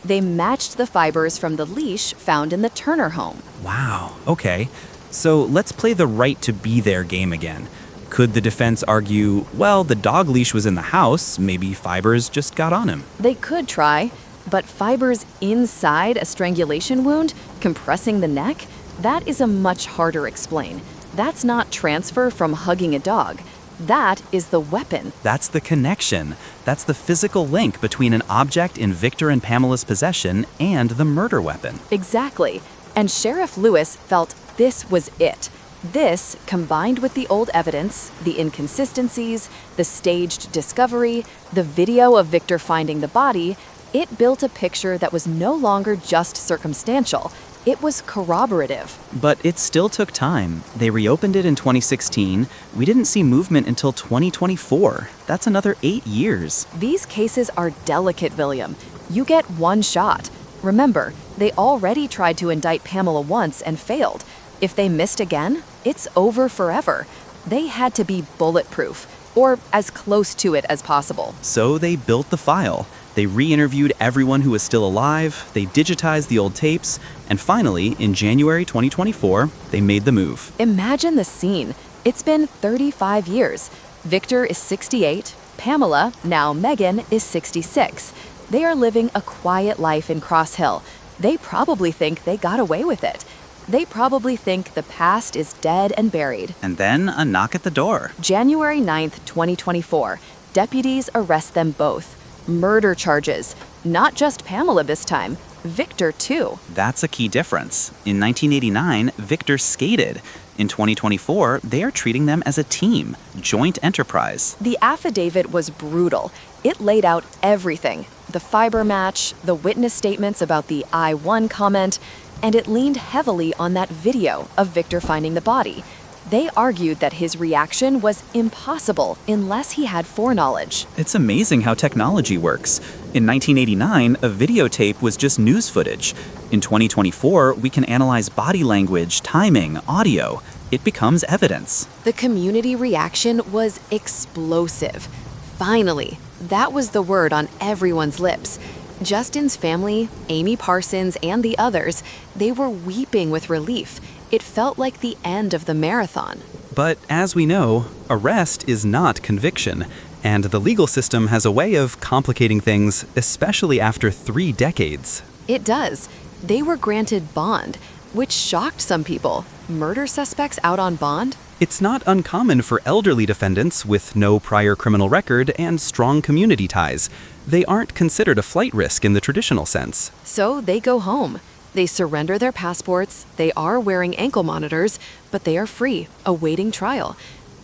They matched the fibers from the leash found in the Turner home. Wow, okay. So let's play the right to be there game again. Could the defense argue, well, the dog leash was in the house, maybe fibers just got on him? They could try, but fibers inside a strangulation wound, compressing the neck, that is a much harder explain. That's not transfer from hugging a dog. That is the weapon. That's the connection. That's the physical link between an object in Victor and Pamela's possession and the murder weapon. Exactly. And Sheriff Lewis felt this was it. This, combined with the old evidence, the inconsistencies, the staged discovery, the video of Victor finding the body, it built a picture that was no longer just circumstantial. It was corroborative. But it still took time. They reopened it in 2016. We didn't see movement until 2024. That's another 8 years. These cases are delicate, William. You get one shot. Remember, they already tried to indict Pamela once and failed. If they missed again, it's over forever. They had to be bulletproof, or as close to it as possible. So they built the file. They re-interviewed everyone who was still alive, they digitized the old tapes, and finally, in January 2024, they made the move. Imagine the scene. It's been 35 years. Victor is 68. Pamela, now Megan, is 66. They are living a quiet life in Cross Hill. They probably think they got away with it. They probably think the past is dead and buried. And then a knock at the door. January 9th, 2024. Deputies arrest them both. murder charges. Not just Pamela this time, Victor too. That's a key difference. In 1989, Victor skated. In 2024, they are treating them as a team, joint enterprise. The affidavit was brutal. It laid out everything. The fiber match, the witness statements about the I won comment, and it leaned heavily on that video of Victor finding the body. They argued that his reaction was impossible unless he had foreknowledge. It's amazing how technology works. In 1989, a videotape was just news footage. In 2024, we can analyze body language, timing, audio. It becomes evidence. The community reaction was explosive. Finally, that was the word on everyone's lips. Justin's family, Amy Parsons, and the others, they were weeping with relief. It felt like the end of the marathon. But as we know, arrest is not conviction, and the legal system has a way of complicating things, especially after 3 decades. It does. They were granted bond, which shocked some people. Murder suspects out on bond? It's not uncommon for elderly defendants with no prior criminal record and strong community ties. They aren't considered a flight risk in the traditional sense. So they go home. They surrender their passports, they are wearing ankle monitors, but they are free, awaiting trial.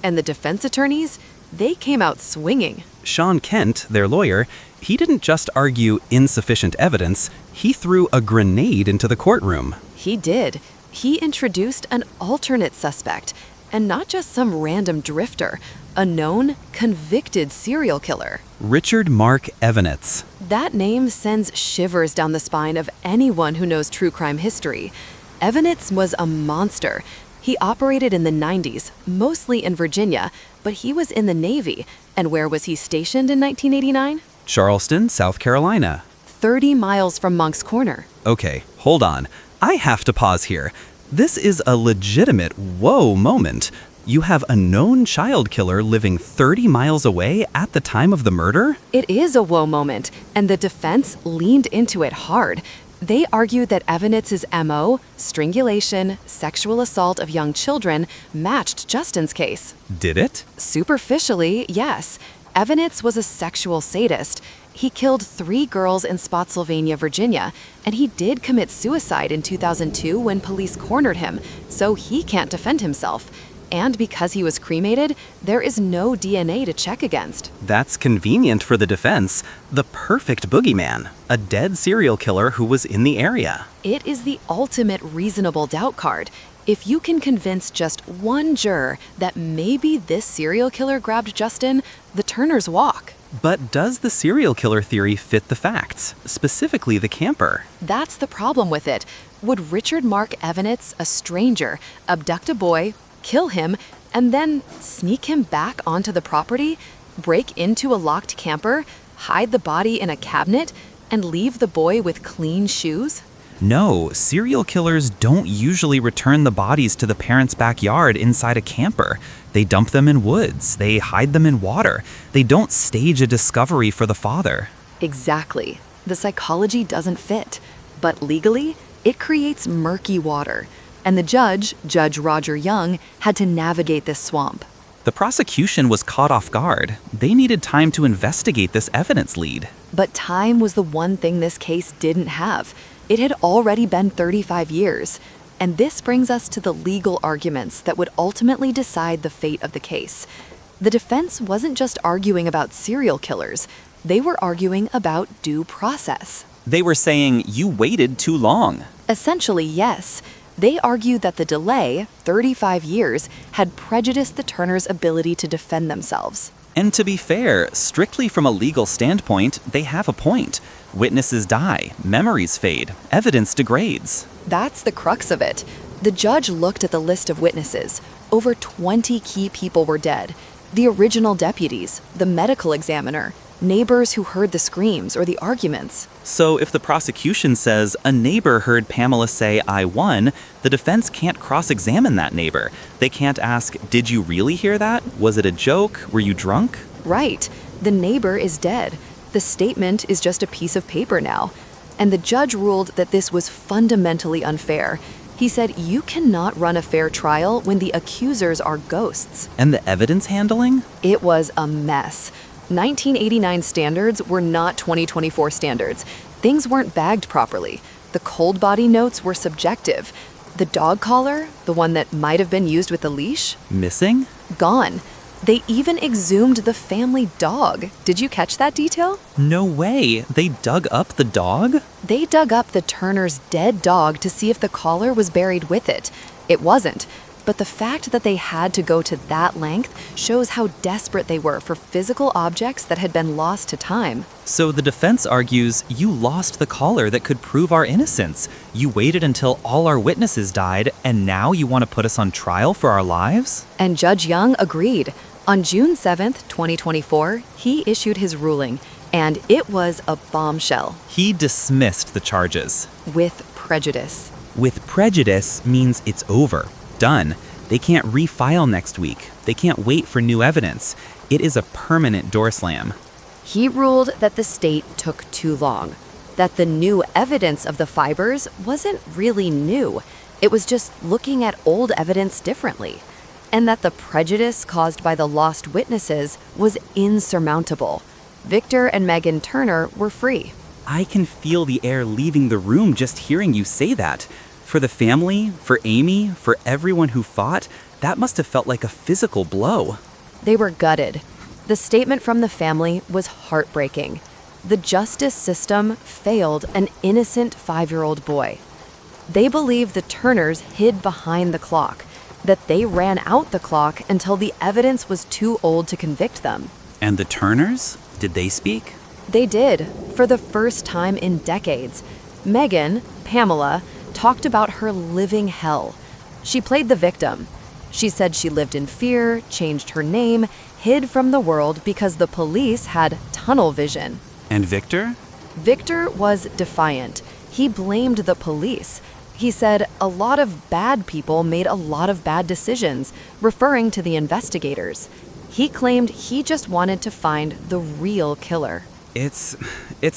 And the defense attorneys, they came out swinging. Sean Kent, their lawyer, he didn't just argue insufficient evidence, he threw a grenade into the courtroom. He did. He introduced an alternate suspect, and not just some random drifter, a known, convicted serial killer. Richard Mark Evanets. That name sends shivers down the spine of anyone who knows true crime history. Evanets was a monster. He operated in the 90s, mostly in Virginia, but he was in the Navy. And where was he stationed in 1989? Charleston, South Carolina. 30 miles from Monk's Corner. Okay, hold on. I have to pause here. This is a legitimate whoa moment. You have a known child killer living 30 miles away at the time of the murder? It is a whoa moment, and the defense leaned into it hard. They argued that Evanets' MO, strangulation, sexual assault of young children, matched Justin's case. Did it? Superficially, yes. Evanets was a sexual sadist. He killed 3 girls in Spotsylvania, Virginia, and he did commit suicide in 2002 when police cornered him, so he can't defend himself. And because he was cremated, there is no DNA to check against. That's convenient for the defense. The perfect boogeyman. A dead serial killer who was in the area. It is the ultimate reasonable doubt card. If you can convince just one juror that maybe this serial killer grabbed Justin, the Turners walk. But does the serial killer theory fit the facts, specifically the camper? That's the problem with it. Would Richard Mark Evanets, a stranger, abduct a boy, kill him, and then sneak him back onto the property, break into a locked camper, hide the body in a cabinet, and leave the boy with clean shoes? No, serial killers don't usually return the bodies to the parents' backyard inside a camper. They dump them in woods. They hide them in water. They don't stage a discovery for the father. Exactly. The psychology doesn't fit. But legally, it creates murky water. And the judge, Judge Roger Young, had to navigate this swamp. The prosecution was caught off guard. They needed time to investigate this evidence lead. But time was the one thing this case didn't have. It had already been 35 years. And this brings us to the legal arguments that would ultimately decide the fate of the case. The defense wasn't just arguing about serial killers. They were arguing about due process. They were saying you waited too long. Essentially, yes. They argued that the delay, 35 years, had prejudiced the Turners' ability to defend themselves. And to be fair, strictly from a legal standpoint, they have a point. Witnesses die, memories fade, evidence degrades. That's the crux of it. The judge looked at the list of witnesses. Over 20 key people were dead. The original deputies, the medical examiner, neighbors who heard the screams or the arguments. So if the prosecution says a neighbor heard Pamela say, "I won," the defense can't cross-examine that neighbor. They can't ask, "Did you really hear that? Was it a joke? Were you drunk?" Right. The neighbor is dead. The statement is just a piece of paper now. And the judge ruled that this was fundamentally unfair. He said you cannot run a fair trial when the accusers are ghosts. And the evidence handling? It was a mess. 1989 standards were not 2024 standards. Things weren't bagged properly. The cold body notes were subjective. The dog collar, the one that might have been used with the leash, Missing? gone. They even exhumed the family dog. Did you catch that detail? No way. They dug up the dog? They dug up the Turners' dead dog to see if the collar was buried with it. It wasn't. But the fact that they had to go to that length shows how desperate they were for physical objects that had been lost to time. So the defense argues you lost the collar that could prove our innocence. You waited until all our witnesses died, and now you want to put us on trial for our lives? And Judge Young agreed. On June 7th, 2024, he issued his ruling, and it was a bombshell. He dismissed the charges. With prejudice. With prejudice means it's over. Done. They can't refile next week. They can't wait for new evidence. It is a permanent door slam. He ruled that the state took too long, that the new evidence of the fibers wasn't really new. It was just looking at old evidence differently, and that the prejudice caused by the lost witnesses was insurmountable. Victor and Megan Turner were free. I can feel the air leaving the room just hearing you say that. For the family, for Amy, for everyone who fought, that must have felt like a physical blow. They were gutted. The statement from the family was heartbreaking. The justice system failed an innocent 5-year-old boy. They believe the Turners hid behind the clock, that they ran out the clock until the evidence was too old to convict them. And the Turners? Did they speak? They did, for the first time in decades. Megan, Pamela, talked about her living hell. She played the victim. She said she lived in fear, changed her name, hid from the world because the police had tunnel vision. And Victor? Victor was defiant. He blamed the police. He said a lot of bad people made a lot of bad decisions, referring to the investigators. He claimed he just wanted to find the real killer. It's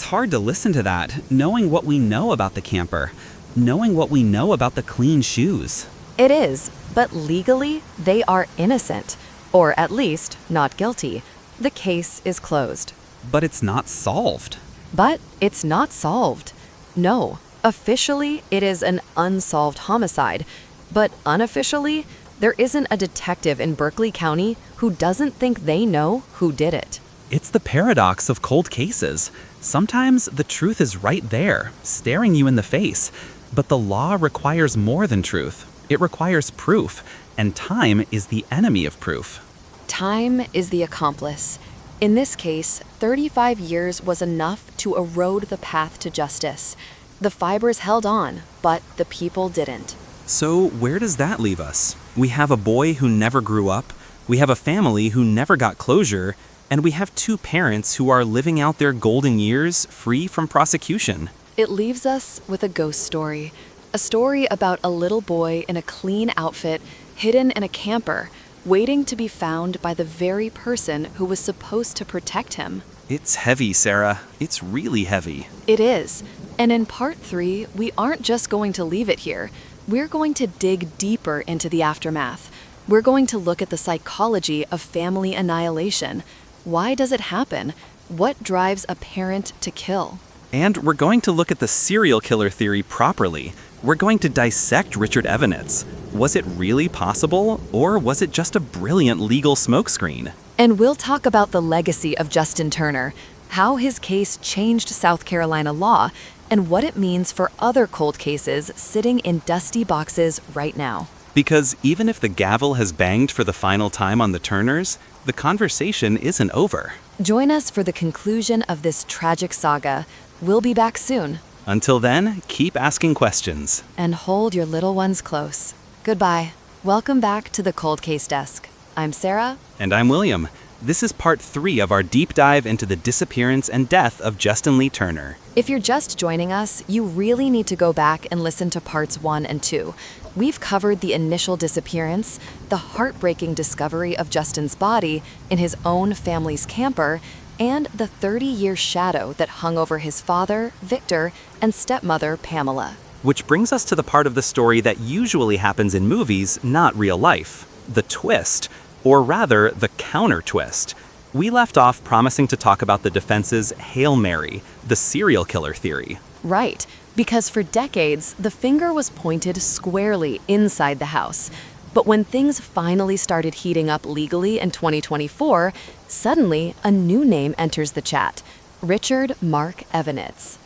hard to listen to that, knowing what we know about the camper. Knowing what we know about the clean shoes. It is, but legally, they are innocent, or at least not guilty. The case is closed. But it's not solved. But it's not solved. No, officially, it is an unsolved homicide, but unofficially, there isn't a detective in Berkeley County who doesn't think they know who did it. It's the paradox of cold cases. Sometimes the truth is right there, staring you in the face. But the law requires more than truth. It requires proof, and time is the enemy of proof. Time is the accomplice. In this case, 35 years was enough to erode the path to justice. The fibers held on, but the people didn't. So where does that leave us? We have a boy who never grew up, we have a family who never got closure, and we have 2 parents who are living out their golden years free from prosecution. It leaves us with a ghost story. A story about a little boy in a clean outfit, hidden in a camper, waiting to be found by the very person who was supposed to protect him. It's heavy, Sarah. It's really heavy. It is. And in part 3, we aren't just going to leave it here. We're going to dig deeper into the aftermath. We're going to look at the psychology of family annihilation. Why does it happen? What drives a parent to kill? And we're going to look at the serial killer theory properly. We're going to dissect Richard Evanitz. Was it really possible, or was it just a brilliant legal smokescreen? And we'll talk about the legacy of Justin Turner, how his case changed South Carolina law, and what it means for other cold cases sitting in dusty boxes right now. Because even if the gavel has banged for the final time on the Turners, the conversation isn't over. Join us for the conclusion of this tragic saga. We'll be back soon. Until then, keep asking questions. And hold your little ones close. Goodbye. Welcome back to the Cold Case Desk. I'm Sarah. And I'm William. This is part 3 of our deep dive into the disappearance and death of Justin Lee Turner. If you're just joining us, you really need to go back and listen to parts 1 and 2. We've covered the initial disappearance, the heartbreaking discovery of Justin's body in his own family's camper, and the 30-year shadow that hung over his father, Victor, and stepmother, Pamela. Which brings us to the part of the story that usually happens in movies, not real life. The twist, or rather, the counter twist. We left off promising to talk about the defense's Hail Mary, the serial killer theory. Right, because for decades, the finger was pointed squarely inside the house. But when things finally started heating up legally in 2024, suddenly a new name enters the chat: Richard Mark Evanitz.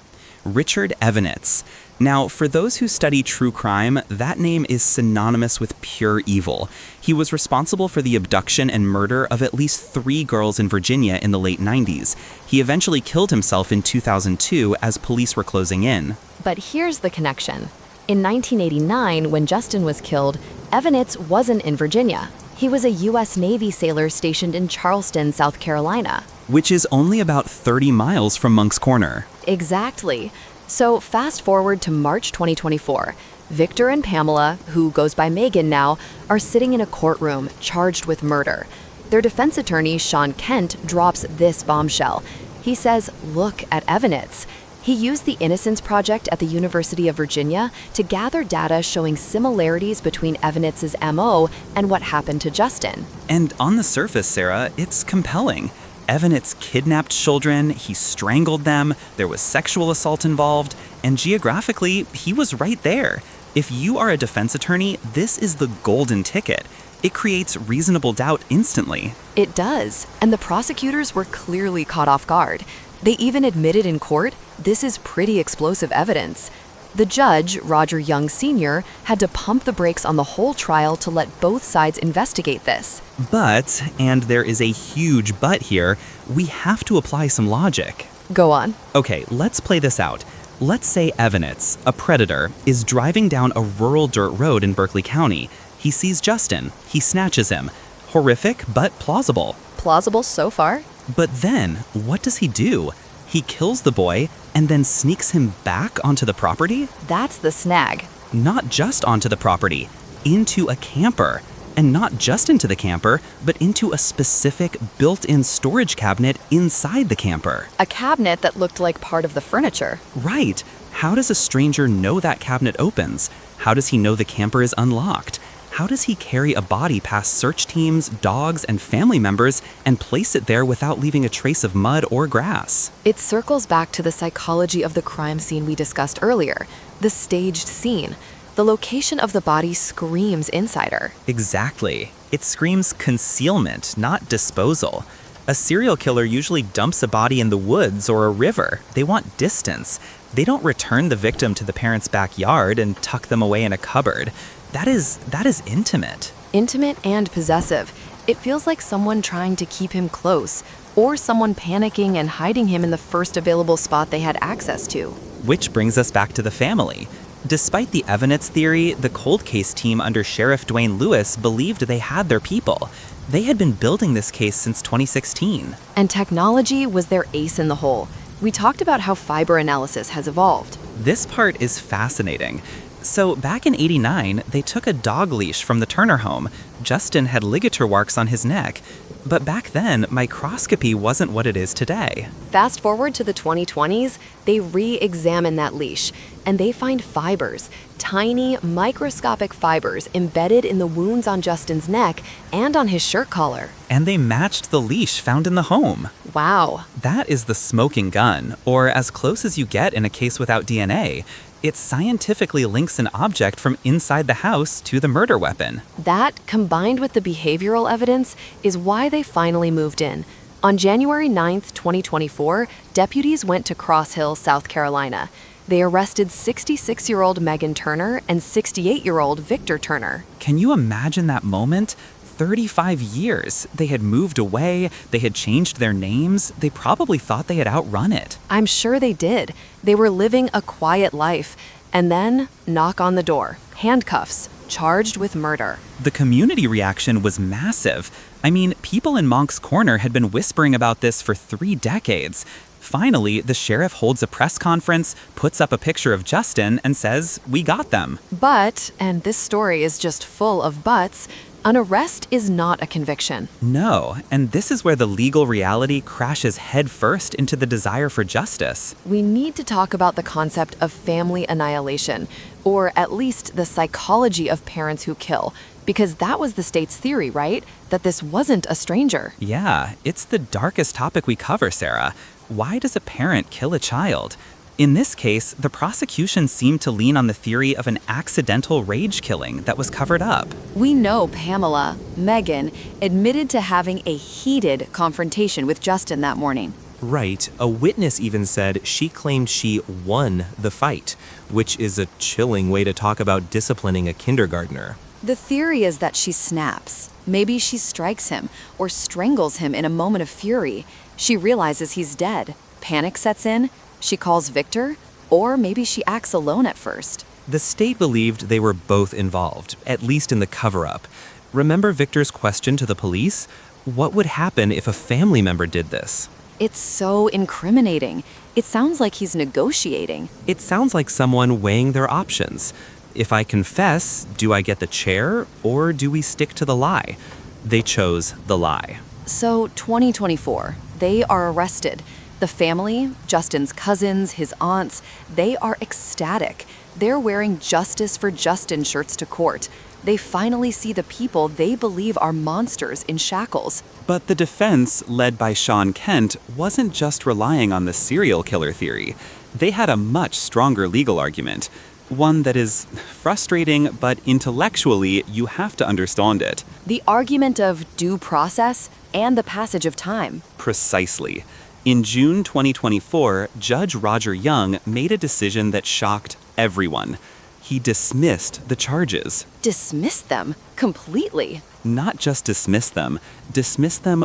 Richard Evanitz. Now, for those who study true crime, that name is synonymous with pure evil. He was responsible for the abduction and murder of at least 3 girls in Virginia in the late 90s. He eventually killed himself in 2002 as police were closing in. But here's the connection. In 1989, when Justin was killed, Evanitz wasn't in Virginia. He was a U.S. Navy sailor stationed in Charleston, South Carolina. Which is only about 30 miles from Monk's Corner. Exactly. So fast forward to March 2024. Victor and Pamela, who goes by Megan now, are sitting in a courtroom charged with murder. Their defense attorney, Sean Kent, drops this bombshell. He says, look at Evanitz. He used the Innocence Project at the University of Virginia to gather data showing similarities between Evanitz's MO and what happened to Justin. And on the surface, Sarah, it's compelling. Evanitz kidnapped children, he strangled them, there was sexual assault involved, and geographically, he was right there. If you are a defense attorney, this is the golden ticket. It creates reasonable doubt instantly. It does, and the prosecutors were clearly caught off guard. They even admitted in court, this is pretty explosive evidence. The judge, Roger Young Sr., had to pump the brakes on the whole trial to let both sides investigate this. But, and there is a huge but here, we have to apply some logic. Go on. Okay, let's play this out. Let's say Evanitz, a predator, is driving down a rural dirt road in Berkeley County. He sees Justin. He snatches him. Horrific, but plausible. Plausible so far? But then, what does he do? He kills the boy and then sneaks him back onto the property? That's the snag. Not just onto the property, into a camper. And not just into the camper, but into a specific built-in storage cabinet inside the camper. A cabinet that looked like part of the furniture. Right. How does a stranger know that cabinet opens? How does he know the camper is unlocked? How does he carry a body past search teams, dogs, and family members and place it there without leaving a trace of mud or grass? It circles back to the psychology of the crime scene we discussed earlier, the staged scene. The location of the body screams insider. Exactly. It screams concealment, not disposal. A serial killer usually dumps a body in the woods or a river. They want distance. They don't return the victim to the parents' backyard and tuck them away in a cupboard. That is intimate. Intimate and possessive. It feels like someone trying to keep him close, or someone panicking and hiding him in the first available spot they had access to. Which brings us back to the family. Despite the Evanitz theory, the cold case team under Sheriff Dwayne Lewis believed they had their people. They had been building this case since 2016. And technology was their ace in the hole. We talked about how fiber analysis has evolved. This part is fascinating. So back in '89, they took a dog leash from the Turner home. Justin had ligature marks on his neck. But back then, microscopy wasn't what it is today. Fast forward to the 2020s, they re-examine that leash, and they find fibers, tiny, microscopic fibers embedded in the wounds on Justin's neck and on his shirt collar. And they matched the leash found in the home. Wow. That is the smoking gun, or as close as you get in a case without DNA. It scientifically links an object from inside the house to the murder weapon. That, combined with the behavioral evidence, is why they finally moved in. On January 9th, 2024, deputies went to Cross Hill, South Carolina. They arrested 66-year-old Megan Turner and 68-year-old Victor Turner. Can you imagine that moment? 35 years. They had moved away, they had changed their names, they probably thought they had outrun it. I'm sure they did. They were living a quiet life. And then, knock on the door. Handcuffs. Charged with murder. The community reaction was massive. I mean, people in Monk's Corner had been whispering about this for 3 decades. Finally, the sheriff holds a press conference, puts up a picture of Justin, and says, "We got them." But, and this story is just full of buts, an arrest is not a conviction. No, and this is where the legal reality crashes headfirst into the desire for justice. We need to talk about the concept of family annihilation, or at least the psychology of parents who kill. Because that was the state's theory, right? That this wasn't a stranger. Yeah, it's the darkest topic we cover, Sarah. Why does a parent kill a child? In this case, the prosecution seemed to lean on the theory of an accidental rage killing that was covered up. We know Pamela, Megan, admitted to having a heated confrontation with Justin that morning. Right. A witness even said she claimed she won the fight, which is a chilling way to talk about disciplining a kindergartner. The theory is that she snaps. Maybe she strikes him or strangles him in a moment of fury. She realizes he's dead. Panic sets in. She calls Victor, or maybe she acts alone at first. The state believed they were both involved, at least in the cover-up. Remember Victor's question to the police? What would happen if a family member did this? It's so incriminating. It sounds like he's negotiating. It sounds like someone weighing their options. If I confess, do I get the chair, or do we stick to the lie? They chose the lie. So, 2024, they are arrested. The family, Justin's cousins, his aunts, they are ecstatic. They're wearing Justice for Justin shirts to court. They finally see the people they believe are monsters in shackles. But the defense, led by Sean Kent, wasn't just relying on the serial killer theory. They had a much stronger legal argument. One that is frustrating, but intellectually, you have to understand it. The argument of due process and the passage of time. Precisely. In June 2024, Judge Roger Young made a decision that shocked everyone. He dismissed the charges. Dismissed them completely. Not just dismiss them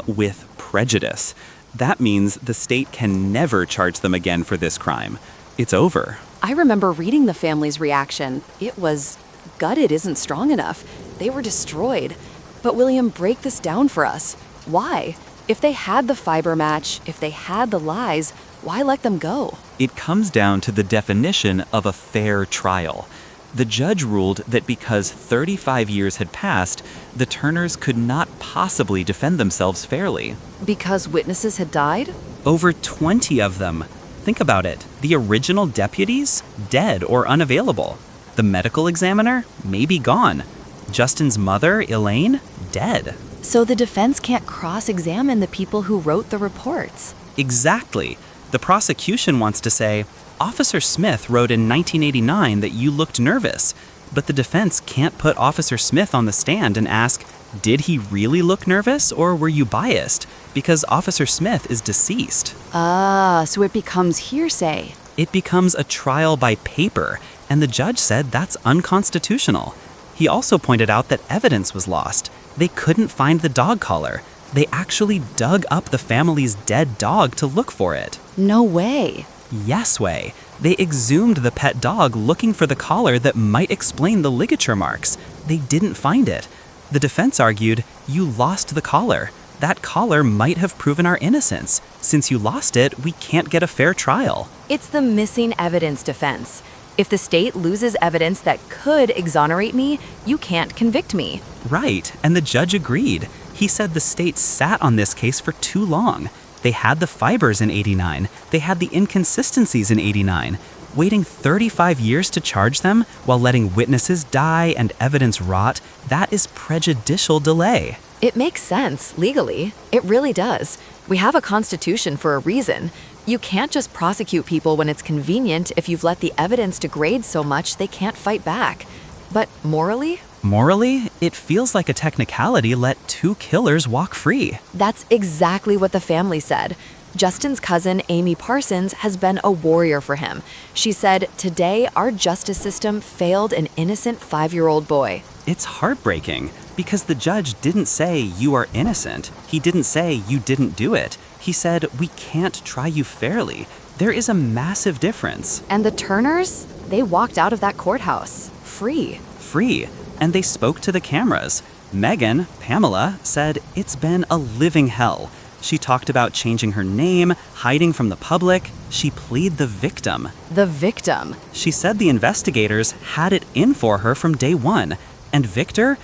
with prejudice. That means the state can never charge them again for this crime. It's over. I remember reading the family's reaction. It was, gutted isn't strong enough. They were destroyed. But William, break this down for us. Why? If they had the fiber match, if they had the lies, why let them go? It comes down to the definition of a fair trial. The judge ruled that because 35 years had passed, the Turners could not possibly defend themselves fairly. Because witnesses had died? Over 20 of them. Think about it. The original deputies, dead or unavailable. The medical examiner, maybe gone. Justin's mother, Elaine, dead. So the defense can't cross-examine the people who wrote the reports. Exactly. The prosecution wants to say, Officer Smith wrote in 1989 that you looked nervous, but the defense can't put Officer Smith on the stand and ask, did he really look nervous or were you biased? Because Officer Smith is deceased. So it becomes hearsay. It becomes a trial by paper, and the judge said that's unconstitutional. He also pointed out that evidence was lost. They couldn't find the dog collar. They actually dug up the family's dead dog to look for it. No way. Yes way. They exhumed the pet dog looking for the collar that might explain the ligature marks. They didn't find it. The defense argued, you lost the collar. That collar might have proven our innocence. Since you lost it, we can't get a fair trial. It's the missing evidence defense. If the state loses evidence that could exonerate me, you can't convict me. Right, and the judge agreed. He said the state sat on this case for too long. They had the fibers in 89. They had the inconsistencies in 89. Waiting 35 years to charge them while letting witnesses die and evidence rot, that is prejudicial delay. It makes sense, legally. It really does. We have a constitution for a reason. You can't just prosecute people when it's convenient if you've let the evidence degrade so much they can't fight back. But morally? Morally, it feels like a technicality let two killers walk free. That's exactly what the family said. Justin's cousin, Amy Parsons, has been a warrior for him. She said, today our justice system failed an innocent 5-year-old boy. It's heartbreaking because the judge didn't say you are innocent. He didn't say you didn't do it. He said, we can't try you fairly. There is a massive difference. And the Turners, they walked out of that courthouse, free. Free. And they spoke to the cameras. Megan, Pamela, said it's been a living hell. She talked about changing her name, hiding from the public. She pleaded the victim. The victim. She said the investigators had it in for her from day one. And Victor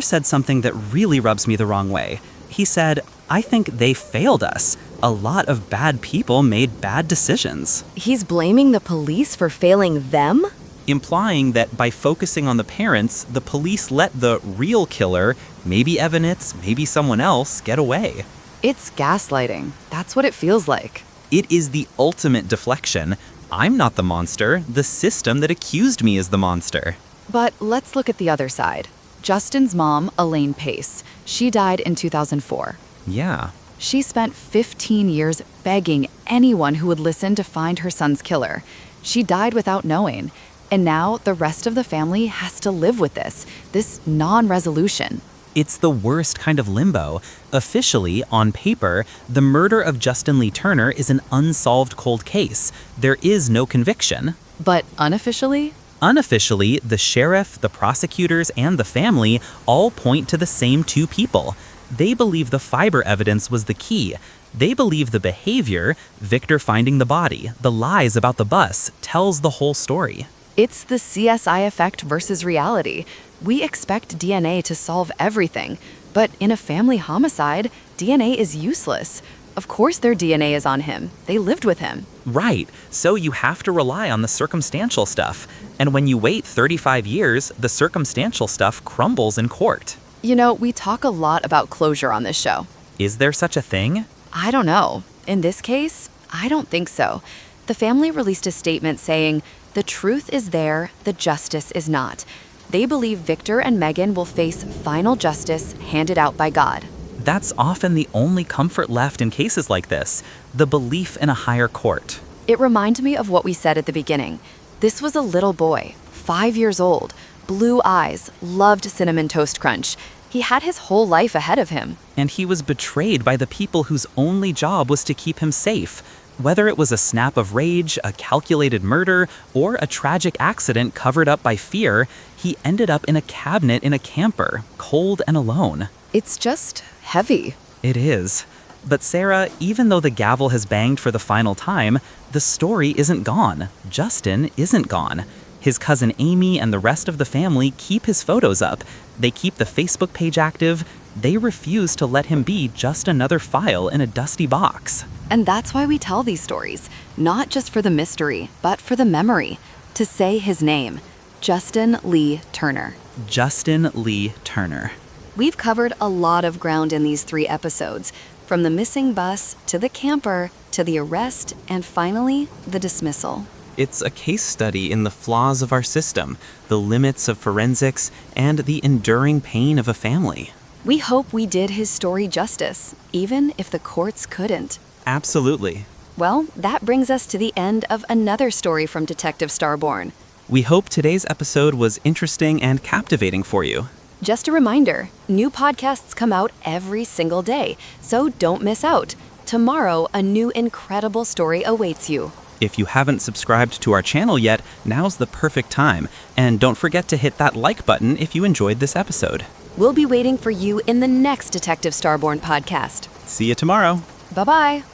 said something that really rubs me the wrong way. He said, I think they failed us. A lot of bad people made bad decisions. He's blaming the police for failing them? implying that by focusing on the parents, the police let the real killer, maybe Evanitz, maybe someone else, get away. It's gaslighting. That's what it feels like. It is the ultimate deflection. I'm not the monster. The system that accused me is the monster. But let's look at the other side. Justin's mom, Elaine Pace, she died in 2004. Yeah. She spent 15 years begging anyone who would listen to find her son's killer. She died without knowing. And now the rest of the family has to live with this non-resolution. It's the worst kind of limbo. Officially, on paper, the murder of Justin Lee Turner is an unsolved cold case. There is no conviction. But unofficially? Unofficially, the sheriff, the prosecutors, and the family all point to the same two people. They believe the fiber evidence was the key. They believe the behavior, Victor finding the body, the lies about the bus, tells the whole story. It's the CSI effect versus reality. We expect DNA to solve everything, but in a family homicide, DNA is useless. Of course their DNA is on him. They lived with him. Right, so you have to rely on the circumstantial stuff. And when you wait 35 years, the circumstantial stuff crumbles in court. You know, we talk a lot about closure on this show. Is there such a thing? I don't know. In this case, I don't think so. The family released a statement saying, "The truth is there, the justice is not." They believe Victor and Megan will face final justice handed out by God. That's often the only comfort left in cases like this, the belief in a higher court. It reminds me of what we said at the beginning. This was a little boy, 5 years old, blue eyes, loved Cinnamon Toast Crunch. He had his whole life ahead of him. And he was betrayed by the people whose only job was to keep him safe. Whether it was a snap of rage, a calculated murder, or a tragic accident covered up by fear, he ended up in a cabinet in a camper, cold and alone. It's just heavy. It is. But Sarah, even though the gavel has banged for the final time, the story isn't gone. Justin isn't gone. His cousin Amy and the rest of the family keep his photos up. They keep the Facebook page active. They refuse to let him be just another file in a dusty box. And that's why we tell these stories, not just for the mystery, but for the memory. To say his name, Justin Lee Turner. Justin Lee Turner. We've covered a lot of ground in these 3 episodes, from the missing bus to the camper to the arrest and finally the dismissal. It's a case study in the flaws of our system, the limits of forensics, and the enduring pain of a family. We hope we did his story justice, even if the courts couldn't. Absolutely. Well, that brings us to the end of another story from Detective STARBORN. We hope today's episode was interesting and captivating for you. Just a reminder, new podcasts come out every single day, so don't miss out. Tomorrow, a new incredible story awaits you. If you haven't subscribed to our channel yet, now's the perfect time. And don't forget to hit that like button if you enjoyed this episode. We'll be waiting for you in the next Detective STARBORN podcast. See you tomorrow. Bye-bye.